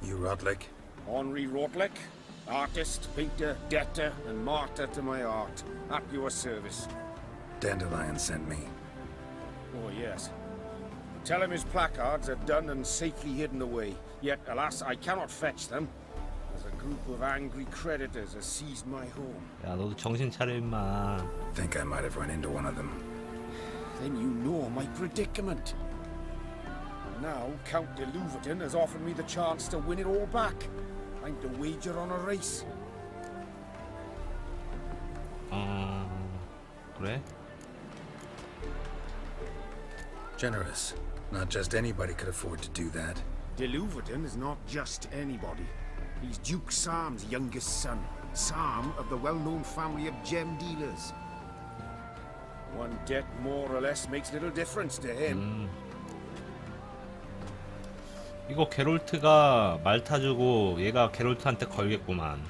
[SPEAKER 2] You Rodlick?
[SPEAKER 16] Henri Rodlick, artist, painter, debtor, and martyr to my art. At your service.
[SPEAKER 2] Dandelion sent me.
[SPEAKER 16] Oh, yes. Tell him his placards are done and safely hidden away. Yet, alas, I cannot fetch them, as a group of angry creditors has seized my home.
[SPEAKER 3] 야, 너도 정신 차려 임마.
[SPEAKER 2] Think I might have run into one of them.
[SPEAKER 16] Then you know my predicament. Now, Count de Louverton has offered me the chance to win it all back. I'm to wager on a race.
[SPEAKER 3] 그래?
[SPEAKER 2] Generous. Not just anybody could afford to do that.
[SPEAKER 16] De Louverton is not just anybody. He's Duke Sam's youngest son. Sam of the well-known family of gem dealers. One debt more or less makes little difference to him.
[SPEAKER 3] 이거 게롤트가 말 타주고 얘가 게롤트한테 걸겠구만.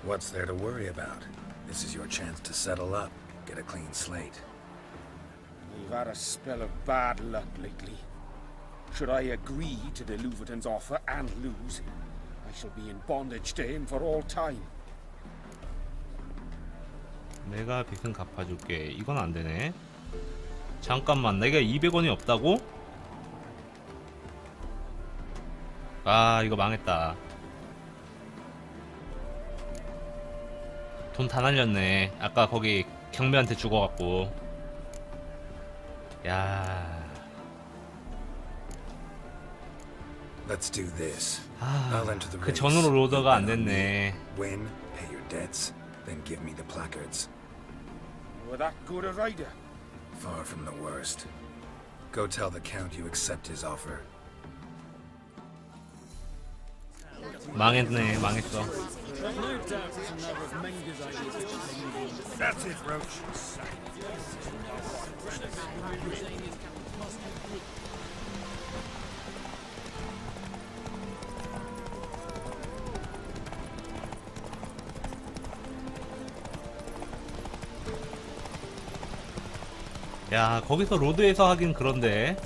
[SPEAKER 2] What's there to worry about? This is your chance to settle up, get a clean slate.
[SPEAKER 16] We've had a spell of bad luck lately. Should I agree to de Louverton's offer and lose, I shall be in bondage to him for all time.
[SPEAKER 3] 내가 빚은 갚아줄게. 이건 안 되네. 잠깐만, 내가 200원이 없다고? 아, 이거 망했다. 돈 다 날렸네. 아까 거기 경비한테 죽어갖고. 야.
[SPEAKER 2] Let's do this.
[SPEAKER 3] 아,
[SPEAKER 2] I'll enter the
[SPEAKER 3] 그
[SPEAKER 2] race.
[SPEAKER 3] 전으로 로더가 안
[SPEAKER 2] You win on
[SPEAKER 3] 됐네.
[SPEAKER 2] me, Win, pay your debts, then give me the placards.
[SPEAKER 16] Were that good a rider?
[SPEAKER 2] Far from the worst. Go tell the Count you accept his offer.
[SPEAKER 3] 망했네, 망했어.
[SPEAKER 5] That's it, Roach.
[SPEAKER 3] 야, 거기서 로드에서 하긴 그런데.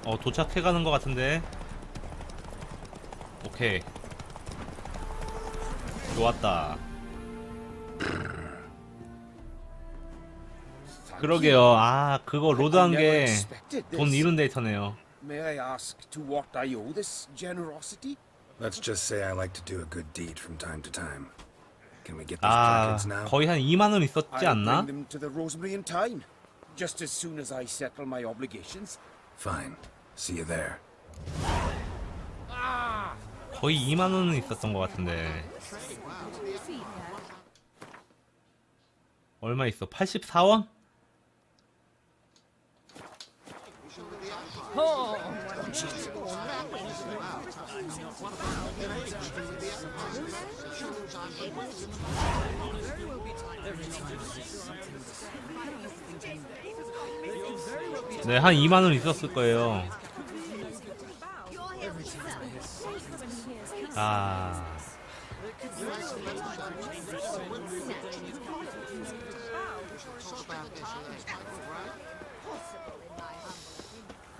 [SPEAKER 3] 도착해가는 것 같은데. 오케이. 좋았다. 그러게요. 그거 로드한 게 돈 잃은 데이터네요.
[SPEAKER 16] May I ask to what I owe this generosity?
[SPEAKER 2] Let's just say I like to do a good deed from time to time. Can we get these placards now?
[SPEAKER 3] 거의 한 2만 원 있었지
[SPEAKER 16] I'll
[SPEAKER 3] 않나?
[SPEAKER 16] bring them to the Rosemary in time, just as soon as I settle my obligations.
[SPEAKER 2] Fine. See you there.
[SPEAKER 3] 거의 2만 원은 있었던 것 같은데. 얼마 있어? 84원? 네, 한 2만 원 있었을 거예요.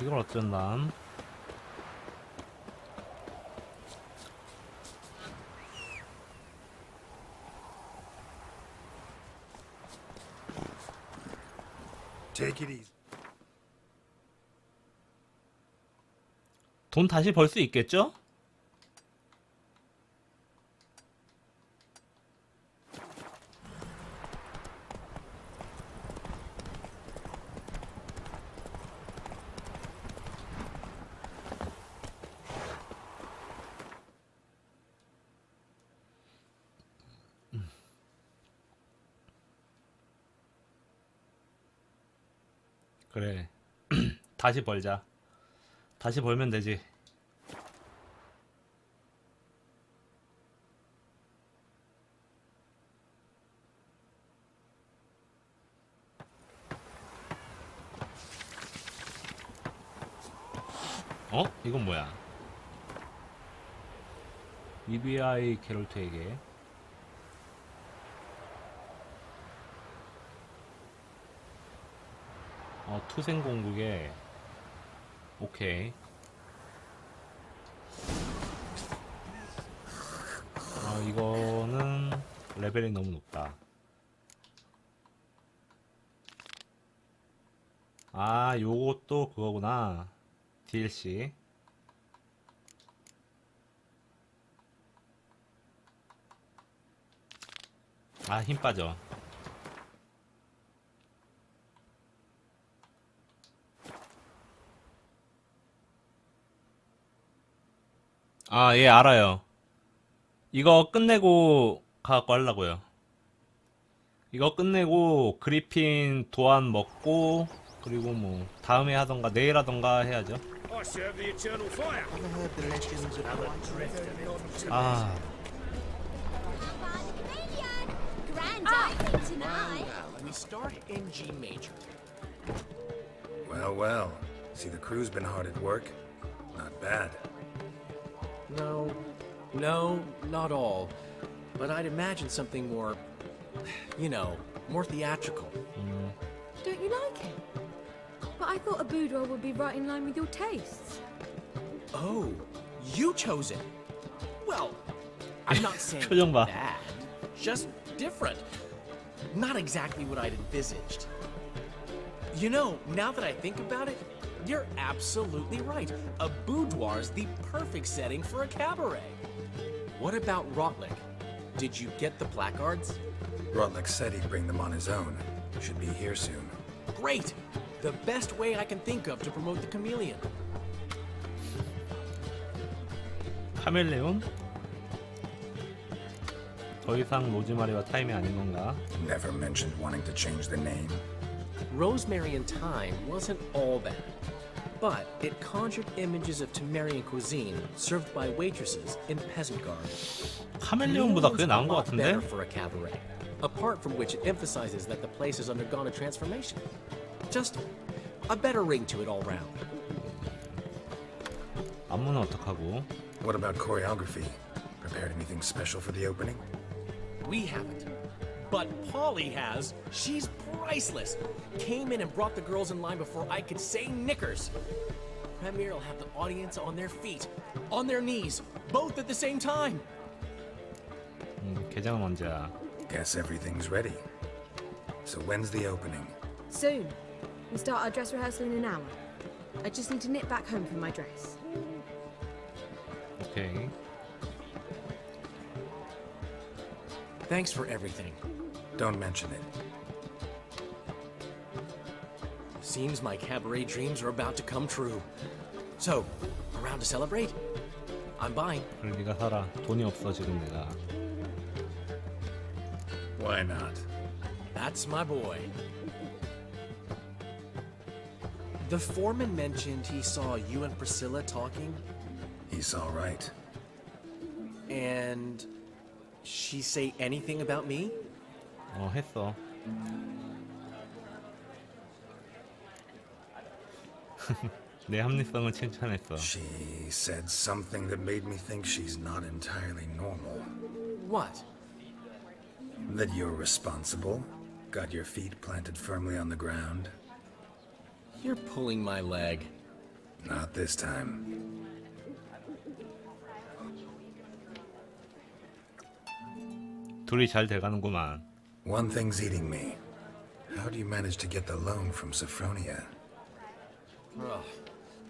[SPEAKER 3] 이걸 어쩐담?
[SPEAKER 2] Take it easy.
[SPEAKER 3] 돈 다시 벌 수 있겠죠? 그래. 다시 벌자. 다시 벌면 되지. 이건 뭐야? EBI 게롤트에게 투생공국에 오케이. 이거는 레벨이 너무 높다. 요것도 그거구나. DLC. 힘 빠져. 예, 알아요. 이거 끝내고 가갖고 하려고요. 이거 끝내고 그리핀 도안 먹고 그리고 뭐 다음에 하던가 내일 하던가 해야죠.
[SPEAKER 4] We start in G major.
[SPEAKER 2] Well, well. See, the crew's been hard at work. Not bad.
[SPEAKER 4] No, not all. But I'd imagine something more, more theatrical.
[SPEAKER 12] Don't you like it? But I thought a boudoir would be right in line with your tastes.
[SPEAKER 4] Oh, you chose it. Well, I'm not saying
[SPEAKER 3] 표정 봐.
[SPEAKER 4] bad, just different. Not exactly what I'd envisaged. Now that I think about it, you're absolutely right. A boudoir's the perfect setting for a cabaret. What about Rotlick? Did you get the placards?
[SPEAKER 2] Rotlick said he'd bring them on his own. Should be here soon.
[SPEAKER 4] Great! The best way I can think of to promote the chameleon.
[SPEAKER 3] 카멜레온? 더 이상 로즈마리와 타임이 아닌 건가?
[SPEAKER 2] Never mentioned wanting to change the name.
[SPEAKER 4] Rosemary and Thyme wasn't all bad, but it conjured images of Temerian cuisine served by waitresses in peasant garb.
[SPEAKER 3] 카멜레온보다 그게 나은 것 같은데?
[SPEAKER 4] Better for a cabaret, apart from which it emphasizes that the place has undergone a transformation. Just a better ring to it all round.
[SPEAKER 3] 안무는 어떡하고?
[SPEAKER 2] What about choreography? Prepared anything special for the opening?
[SPEAKER 4] We haven't. But Polly has. She's priceless. Came in and brought the girls in line before I could say knickers. premiere will have the audience on their feet, on their knees, both at the same time.
[SPEAKER 3] 개장은 언제야?
[SPEAKER 2] Guess everything's ready. So when's the opening?
[SPEAKER 12] Soon. We start our dress rehearsal in an hour. I just need to nip back home for my dress.
[SPEAKER 3] 오케이.
[SPEAKER 4] Thanks for everything.
[SPEAKER 2] Don't mention it.
[SPEAKER 4] Seems my cabaret dreams are about to come true. So, around to celebrate? I'm buying.
[SPEAKER 3] 그래 네가 사라. 돈이 없어 지금 내가.
[SPEAKER 2] Why not?
[SPEAKER 4] That's my boy. The foreman mentioned he saw you and Priscilla talking.
[SPEAKER 2] He's all right.
[SPEAKER 4] And she say anything about me?
[SPEAKER 3] 했어. 내 합리성을 칭찬했어.
[SPEAKER 2] She said something that made me think she's not entirely normal.
[SPEAKER 4] What?
[SPEAKER 2] That you're responsible, got your feet planted firmly on the ground.
[SPEAKER 4] You're pulling my leg.
[SPEAKER 2] Not this time.
[SPEAKER 3] 둘이 잘 돼가는구만.
[SPEAKER 2] One thing's eating me. How do you manage to get the loan from Sophronia?
[SPEAKER 4] Ugh,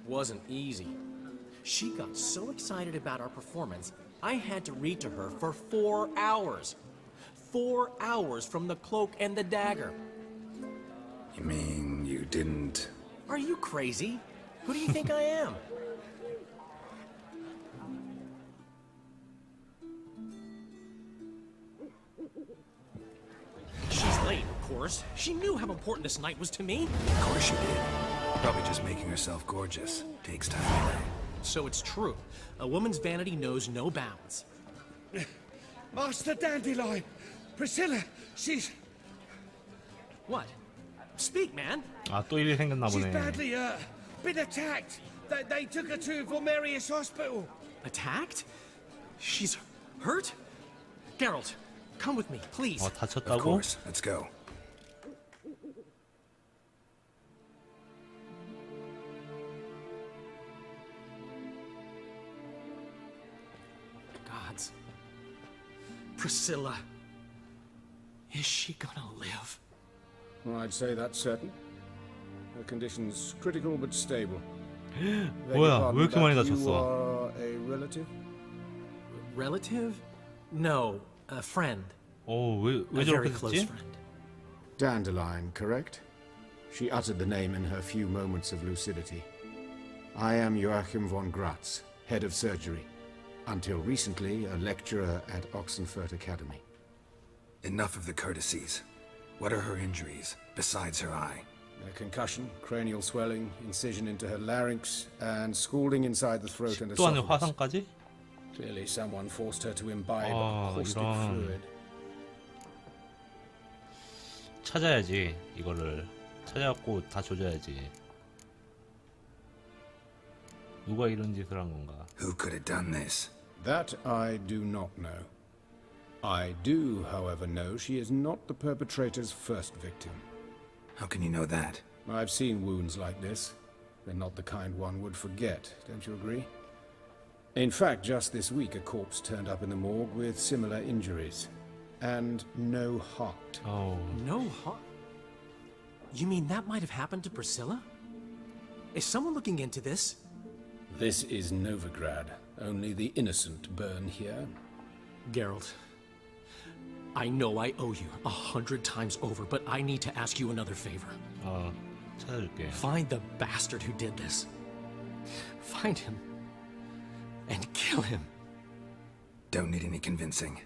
[SPEAKER 4] wasn't easy. She got so excited about our performance, I had to read to her for 4 hours. 4 hours from the cloak and the dagger.
[SPEAKER 2] You mean you didn't...
[SPEAKER 4] Are you crazy? Who do you think I am? She's late, of course. She knew how important this night was to me.
[SPEAKER 2] Of course she did. Probably just making herself gorgeous. Takes time anyway.
[SPEAKER 4] So it's true. A woman's vanity knows no bounds.
[SPEAKER 6] Master Dandelion! Priscilla, she's...
[SPEAKER 4] What? Speak, man.
[SPEAKER 3] 또 일이 생겼나
[SPEAKER 6] She's
[SPEAKER 3] 보네.
[SPEAKER 6] badly been attacked. They took her to Vormerius Hospital.
[SPEAKER 4] Attacked? She's hurt? Geralt, come with me, please.
[SPEAKER 3] 다쳤다고?
[SPEAKER 2] Of course. Let's go.
[SPEAKER 4] Gods. Priscilla. Is she gonna live?
[SPEAKER 16] Well, I'd say that's certain. Her condition's critical but stable.
[SPEAKER 3] 뭐야? 왜 이렇게 많이
[SPEAKER 16] You
[SPEAKER 3] 다쳤어?
[SPEAKER 16] are a relative?
[SPEAKER 4] Relative? No, a friend.
[SPEAKER 3] 왜
[SPEAKER 4] A very
[SPEAKER 3] 저렇게
[SPEAKER 4] close
[SPEAKER 3] 됐지?
[SPEAKER 4] friend.
[SPEAKER 16] Dandelion, correct? She uttered the name in her few moments of lucidity. I am Joachim von Gratz, head of surgery. Until recently, a lecturer at Oxenfurt Academy.
[SPEAKER 2] Enough of the courtesies. What are her injuries, besides her eye?
[SPEAKER 16] A concussion, cranial swelling, incision into her larynx, and scalding inside the throat and
[SPEAKER 3] 또 안에
[SPEAKER 16] esophagus.
[SPEAKER 3] 화상까지?
[SPEAKER 16] Clearly someone forced her to imbibe
[SPEAKER 3] 아,
[SPEAKER 16] caustic
[SPEAKER 3] 이런.
[SPEAKER 16] fluid.
[SPEAKER 3] 찾아야지 이거를. 찾아갖고 다 조져야지. 누가 이런 짓을 한 건가?
[SPEAKER 2] Who could have done this?
[SPEAKER 16] That I do not know. I do, however, know she is not the perpetrator's first victim.
[SPEAKER 2] How can you know that?
[SPEAKER 16] I've seen wounds like this. They're not the kind one would forget, don't you agree? In fact, just this week a corpse turned up in the morgue with similar injuries. And no heart.
[SPEAKER 4] No heart? You mean that might have happened to Priscilla? Is someone looking into this?
[SPEAKER 16] This is Novigrad. Only the innocent burn here.
[SPEAKER 4] Geralt, I know I owe you 100 times over, but I need to ask you another favor.
[SPEAKER 3] 찾아줄게.
[SPEAKER 4] Find the bastard who did this. Find him. And kill him.
[SPEAKER 2] Don't need any convincing.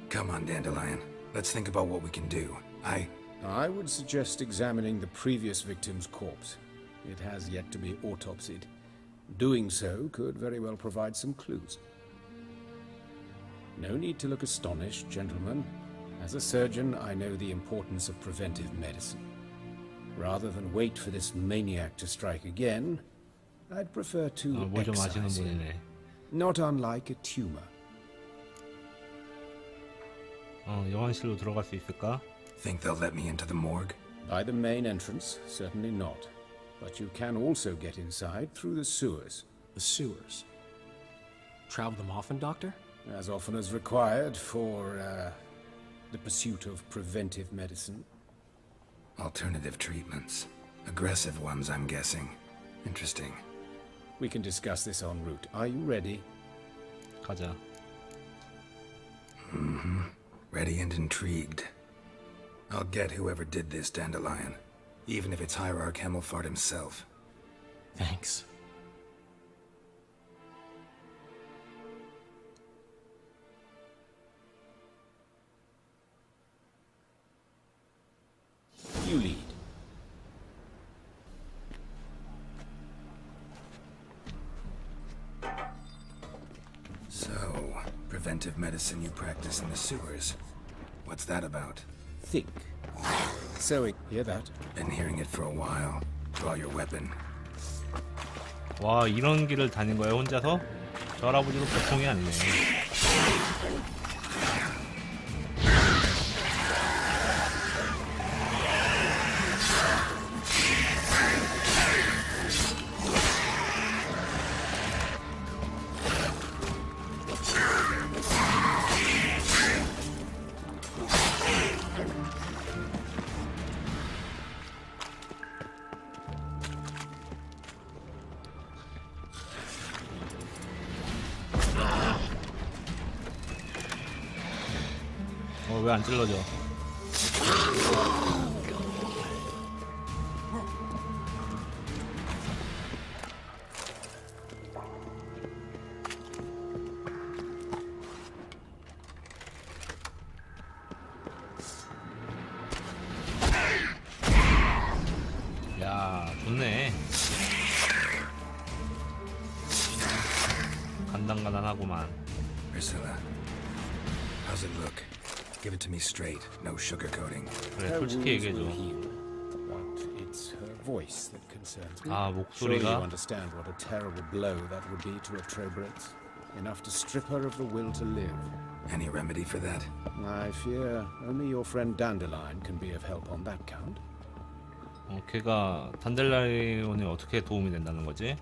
[SPEAKER 2] Come on, Dandelion. Let's think about what we can do.
[SPEAKER 16] I would suggest examining the previous victim's corpse. It has yet to be autopsied. Doing so could very well provide some clues. No need to look astonished, gentlemen. As a surgeon, I know the importance of preventive medicine. Rather than wait for this maniac to strike again, I'd prefer to
[SPEAKER 3] 뭐 좀 아시는
[SPEAKER 16] excise him.
[SPEAKER 3] 분이네.
[SPEAKER 16] Not unlike a tumor.
[SPEAKER 3] 영안실로 들어갈 수 있을까?
[SPEAKER 2] Think they'll let me into the morgue?
[SPEAKER 16] By the main entrance, certainly not. But you can also get inside through the sewers.
[SPEAKER 4] The sewers? Travel them often, Doctor?
[SPEAKER 16] As often as required for, the pursuit of preventive medicine.
[SPEAKER 2] Alternative treatments. Aggressive ones, I'm guessing. Interesting.
[SPEAKER 16] We can discuss this en route. Are you ready?
[SPEAKER 3] 가자.
[SPEAKER 2] Mm-hmm. Ready and intrigued. I'll get whoever did this, Dandelion. Even if it's Hierarch Hemelfart himself.
[SPEAKER 4] Thanks.
[SPEAKER 16] You lead.
[SPEAKER 2] So, preventive medicine you practice in the sewers. What's that about?
[SPEAKER 16] Think. Sewing. Hear that?
[SPEAKER 2] Been hearing it for a while. Draw your weapon.
[SPEAKER 3] 와, 이런 길을 다닌 거야 혼자서? 저 할아버지도 보통이 아니네. 왜 안 찔러져? 야, 좋네. 간단하구만.
[SPEAKER 2] Priscilla, how's it look? Give it to me straight, no sugarcoating.
[SPEAKER 3] 그래, 솔직히 얘기해줘.
[SPEAKER 16] But it's her voice that concerns me.
[SPEAKER 3] 아,
[SPEAKER 16] Surely you
[SPEAKER 3] 목소리가?
[SPEAKER 16] understand what a terrible blow that would be to a Trobrit. Enough to strip her of the will to live.
[SPEAKER 2] Any remedy for that?
[SPEAKER 16] I fear only your friend Dandelion can be of help on that count.
[SPEAKER 3] 걔가 단델라이온이 어떻게 도움이 된다는 거지?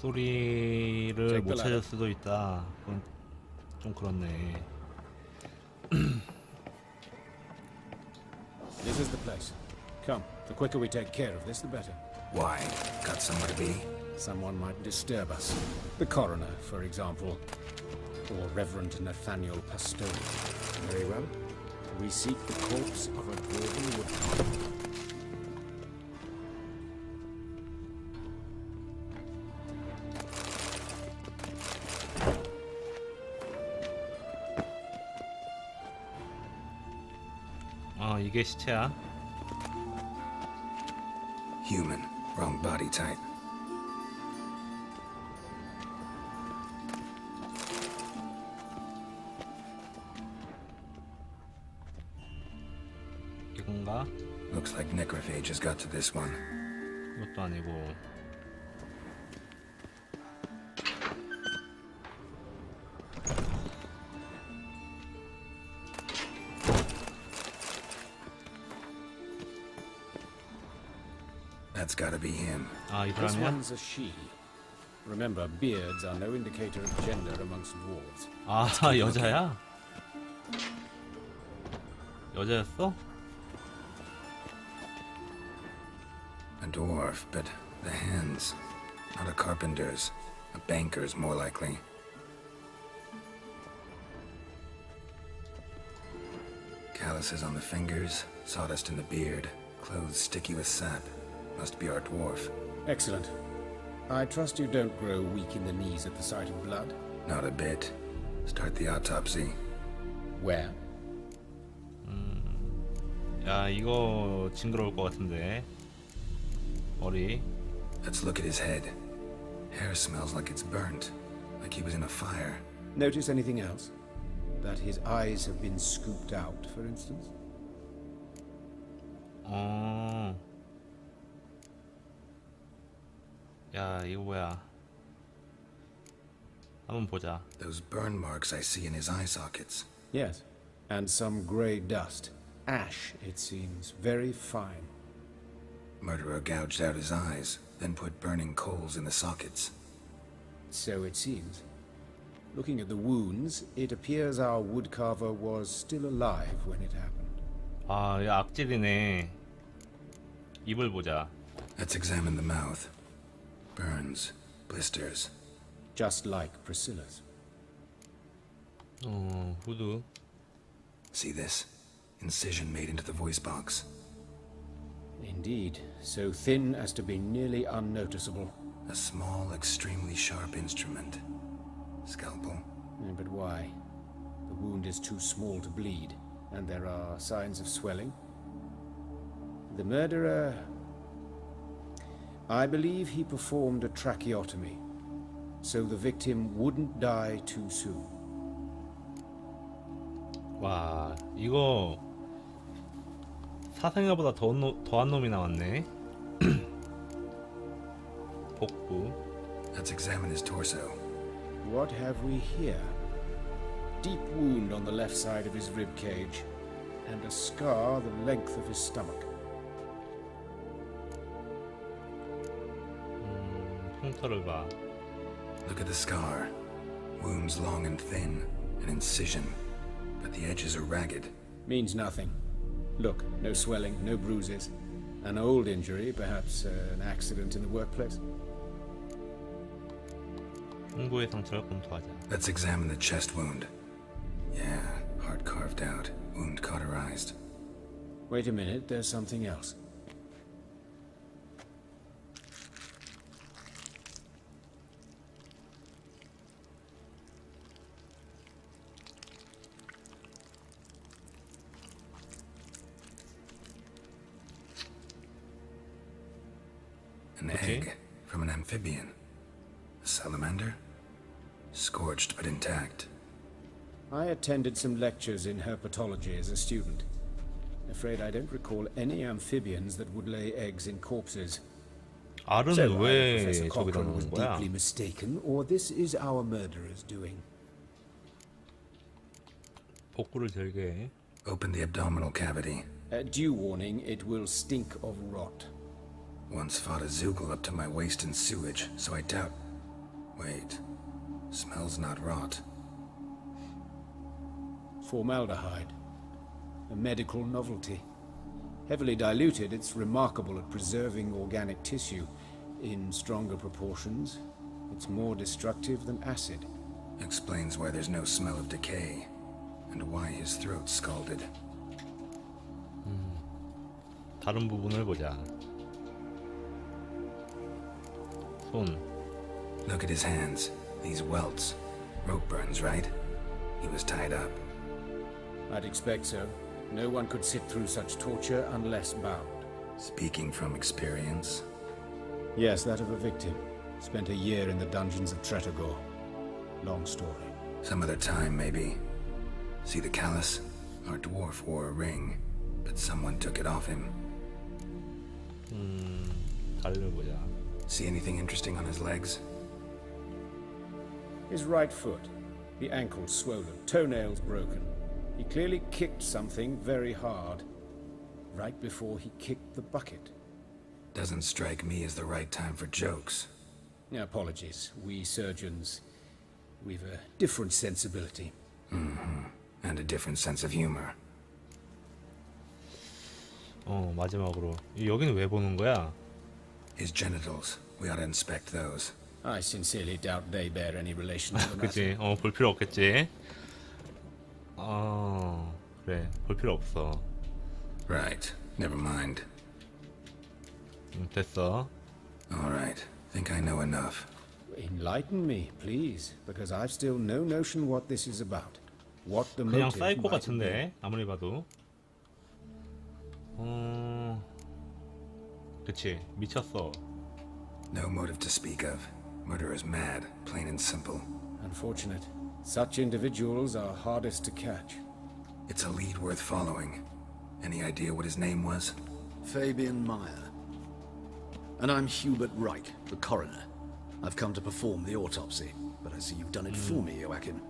[SPEAKER 3] 목소리를 못 찾을 수도 있다. 그건 좀 그렇네.
[SPEAKER 16] This is the place. Come, the quicker we take care of this, the better.
[SPEAKER 2] Why? Got somewhere to be?
[SPEAKER 16] Someone might disturb us. The coroner, for example. Or Reverend Nathaniel Pastone. Very well. We seek the corpse of a dwarven woodcutter.
[SPEAKER 3] 이게 시체야?
[SPEAKER 2] Human. Wrong body type.
[SPEAKER 3] 이건가?
[SPEAKER 2] Looks like necrophage has got to this one.
[SPEAKER 3] 이것도 아니고.
[SPEAKER 2] That's gotta be him.
[SPEAKER 3] 이
[SPEAKER 16] This
[SPEAKER 3] 사람이야?
[SPEAKER 16] one's a she. Remember, beards are no indicator of gender amongst dwarves.
[SPEAKER 3] 여자야? 여자였어?
[SPEAKER 2] A dwarf, but the hands. Not a carpenter's. A banker's, more likely. Calluses on the fingers, sawdust in the beard, clothes sticky with sap. Must be our dwarf.
[SPEAKER 16] Excellent. I trust you don't grow weak in the knees at the sight of blood.
[SPEAKER 2] Not a bit. Start the autopsy.
[SPEAKER 16] Where?
[SPEAKER 3] 야, 이거 징그러울 것 같은데. 머리.
[SPEAKER 2] Let's look at his head. Hair smells like it's burnt. Like he was in a fire.
[SPEAKER 16] Notice anything else? That his eyes have been scooped out, for instance?
[SPEAKER 3] 야, 이거 뭐야? 한번 보자.
[SPEAKER 2] Those burn marks I see in his eye sockets.
[SPEAKER 16] Yes, and some grey dust. Ash, it seems, very fine.
[SPEAKER 2] Murderer gouged out his eyes, then put burning coals in the sockets.
[SPEAKER 16] So it seems. Looking at the wounds, it appears our woodcarver was still alive when it happened.
[SPEAKER 3] 아, 야, 악질이네. 입을 보자.
[SPEAKER 2] Let's examine the mouth. Burns, blisters.
[SPEAKER 16] Just like Priscilla's.
[SPEAKER 3] 후드.
[SPEAKER 2] See this? Incision made into the voice box.
[SPEAKER 16] Indeed, so thin as to be nearly unnoticeable.
[SPEAKER 2] A small, extremely sharp instrument. Scalpel.
[SPEAKER 16] But why? The wound is too small to bleed, and there are signs of swelling. The murderer... I believe he performed a tracheotomy, so the victim wouldn't die too soon.
[SPEAKER 3] 와, 이거 사생아보다 더한 놈이 나왔네. 복부.
[SPEAKER 2] Let's examine his torso.
[SPEAKER 16] What have we here? Deep wound on the left side of his rib cage, and a scar the length of his stomach.
[SPEAKER 3] 흉터를 봐.
[SPEAKER 2] Look at the scar. Wounds long and thin, an incision, but the edges are ragged.
[SPEAKER 16] Means nothing. Look, no swelling, no bruises. An old injury, perhaps an accident in the workplace.
[SPEAKER 3] 흉부의 상처를 검토하자.
[SPEAKER 2] Let's examine the chest wound. Yeah, heart carved out, wound cauterized.
[SPEAKER 16] Wait a minute, there's something else.
[SPEAKER 2] An egg from an amphibian. A salamander? Scorched but intact.
[SPEAKER 16] I attended some lectures in herpetology as a student. Afraid I don't recall any amphibians that would lay eggs in corpses.
[SPEAKER 3] 알은
[SPEAKER 16] So
[SPEAKER 3] 왜
[SPEAKER 16] either Professor
[SPEAKER 3] 저기다
[SPEAKER 16] Cochrane was
[SPEAKER 3] 놓는 거야?
[SPEAKER 16] deeply mistaken, or this is our murderer's doing.
[SPEAKER 3] 복부를 들게.
[SPEAKER 2] Open the abdominal cavity.
[SPEAKER 16] Due warning, it will stink of rot.
[SPEAKER 2] Once fought a zoogle up to my waist in sewage, so I doubt... Wait. Smells not rot.
[SPEAKER 16] Formaldehyde. A medical novelty. Heavily diluted, it's remarkable at preserving organic tissue. In stronger proportions, it's more destructive than acid.
[SPEAKER 2] Explains why there's no smell of decay, and why his throat's scalded.
[SPEAKER 3] 다른 부분을 보자. 손.
[SPEAKER 2] Look at his hands. These welts. Rope burns, right? He was tied up.
[SPEAKER 16] I'd expect so. No one could sit through such torture unless bound.
[SPEAKER 2] Speaking from experience?
[SPEAKER 16] Yes, that of a victim. Spent a year in the dungeons of Tretogor. Long story.
[SPEAKER 2] Some other time, maybe. See the callus? Our dwarf wore a ring, but someone took it off him.
[SPEAKER 3] 다리를 보자.
[SPEAKER 2] See anything interesting on his legs?
[SPEAKER 16] His right foot. The ankle swollen, toenails broken. He clearly kicked something very hard. Right before he kicked the bucket.
[SPEAKER 2] Doesn't strike me as the right time for jokes.
[SPEAKER 16] Apologies. We surgeons, we've a different sensibility.
[SPEAKER 2] And a different sense of humor.
[SPEAKER 3] 마지막으로. 여기는 왜 보는 거야?
[SPEAKER 2] His genitals. We ought to inspect those.
[SPEAKER 16] I sincerely doubt they bear any relation to the
[SPEAKER 3] 그치?
[SPEAKER 16] matter.
[SPEAKER 3] 볼 필요 없겠지? 그래. 볼 필요 없어.
[SPEAKER 2] Right. Never mind.
[SPEAKER 3] 됐어.
[SPEAKER 2] All right. Think I know enough.
[SPEAKER 16] Enlighten me, please, because I've still no notion what this is about. What the
[SPEAKER 3] 그냥
[SPEAKER 16] motive
[SPEAKER 3] 사이코
[SPEAKER 16] might have been.
[SPEAKER 3] 같은데 아무리 봐도. 그치. 미쳤어.
[SPEAKER 2] No motive to speak of. Murderer's mad, plain and simple.
[SPEAKER 16] Unfortunate. Such individuals are hardest to catch.
[SPEAKER 2] It's a lead worth following. Any idea what his name was?
[SPEAKER 17] Fabian Meyer. And I'm Hubert Reich, the coroner. I've come to perform the autopsy. but I see you've done it for me, Joachim.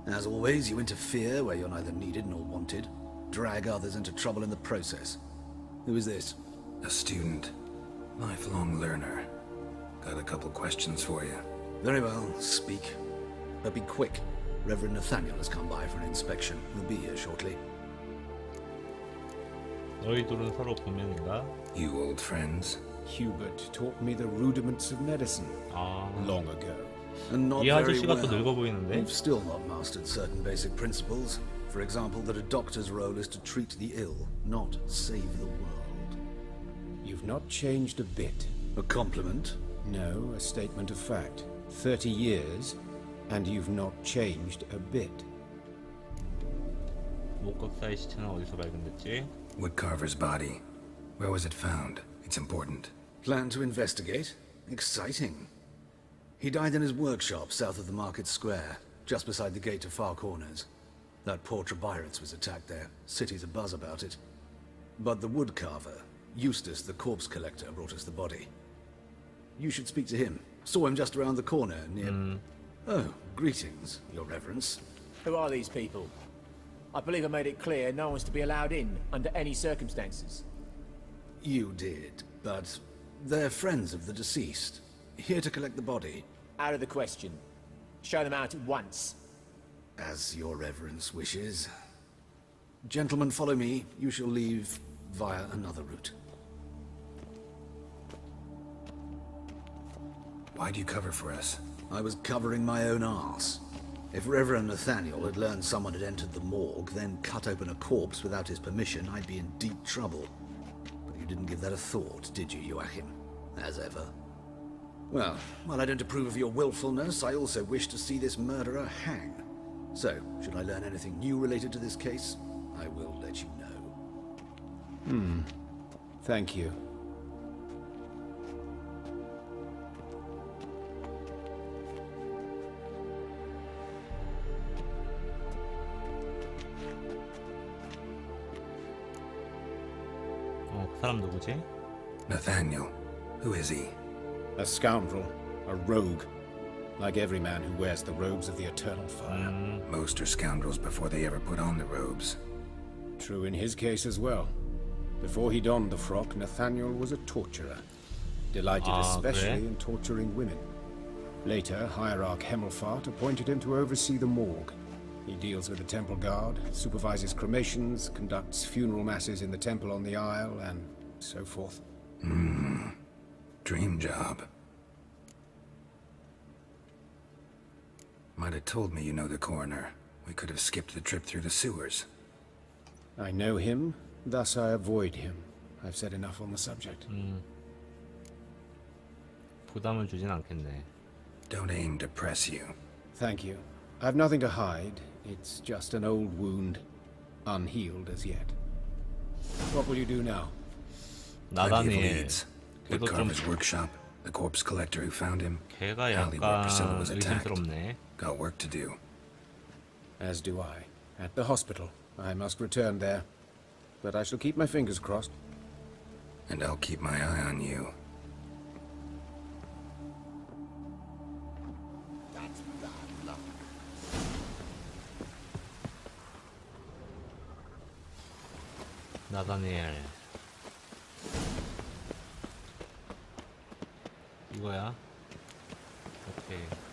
[SPEAKER 17] As always, you interfere where you're neither needed nor wanted. Drag others into trouble in the process. Who is this?
[SPEAKER 2] A student. Lifelong learner. Got a couple questions for you.
[SPEAKER 17] Very well, speak. But be quick. Reverend Nathaniel has come by for an inspection. He'll be here shortly.
[SPEAKER 3] 너희 둘은 서로 보면인가?
[SPEAKER 2] You old friends?
[SPEAKER 16] Hubert taught me the rudiments of medicine long ago.
[SPEAKER 17] And not
[SPEAKER 3] 이
[SPEAKER 17] very
[SPEAKER 3] 아저씨가
[SPEAKER 17] well.
[SPEAKER 3] 또 늙어 보이는데?
[SPEAKER 17] You've still not mastered certain basic principles. For example, that a doctor's role is to treat the ill, not save the world.
[SPEAKER 16] You've not changed a bit.
[SPEAKER 17] A compliment?
[SPEAKER 16] No, a statement of fact. 30 years, and you've not changed a bit.
[SPEAKER 3] 목각사의 시체는 어디서 발견됐지?
[SPEAKER 2] Woodcarver's body. Where was it found? It's important.
[SPEAKER 17] Plan to investigate? Exciting. He died in his workshop south of the market square, just beside the gate to Far Corners. That poor Trebirates was attacked there. City's abuzz about it. But the woodcarver, Eustace the corpse collector, brought us the body. You should speak to him. Saw him just around the corner near... Oh, greetings, Your Reverence.
[SPEAKER 18] Who are these people? I believe I made it clear no one's to be allowed in under any circumstances.
[SPEAKER 17] You did, but they're friends of the deceased. Here to collect the body.
[SPEAKER 18] Out of the question. Show them out at once.
[SPEAKER 17] As Your Reverence wishes. Gentlemen, follow me. You shall leave via another route.
[SPEAKER 2] Why'd you cover for us?
[SPEAKER 17] I was covering my own arse. If Reverend Nathaniel had learned someone had entered the morgue, then cut open a corpse without his permission, I'd be in deep trouble. But you didn't give that a thought, did you, Joachim? As ever. Well, while I don't approve of your willfulness, I also wish to see this murderer hang. So, should I learn anything new related to this case, I will let you know.
[SPEAKER 16] Thank you.
[SPEAKER 3] 그 사람 누구지?
[SPEAKER 2] Nathaniel. Who is he?
[SPEAKER 16] A scoundrel. A rogue. Like every man who wears the robes of the Eternal Fire.
[SPEAKER 2] Most are scoundrels before they ever put on the robes.
[SPEAKER 16] True in his case as well. Before he donned the frock, Nathaniel was a torturer. Delighted especially in torturing women. Later, Hierarch Hemmelfart appointed him to oversee the morgue. He deals with the temple guard, supervises cremations, conducts funeral masses in the temple on the Isle, and so forth.
[SPEAKER 2] Dream job. Might have told me you know the coroner. We could have skipped the trip through the sewers.
[SPEAKER 16] I know him, thus I avoid him. I've said enough on the subject.
[SPEAKER 3] 부담을 주진 않겠네.
[SPEAKER 2] Don't aim to press you.
[SPEAKER 16] Thank you. I've nothing to hide. It's just an old wound, unhealed as yet. What will you do now?
[SPEAKER 3] 나단이
[SPEAKER 2] Woodcarver's workshop, the corpse collector who found him,
[SPEAKER 3] 걔가
[SPEAKER 2] alley where Priscilla
[SPEAKER 3] 약간
[SPEAKER 2] was attacked.
[SPEAKER 3] 의심스럽네.
[SPEAKER 2] Got work to do.
[SPEAKER 16] As do I. At the hospital. I must return there. But I shall keep my fingers crossed.
[SPEAKER 2] And I'll keep my eye on you.
[SPEAKER 3] 나다니엘. 이거야. 오케이.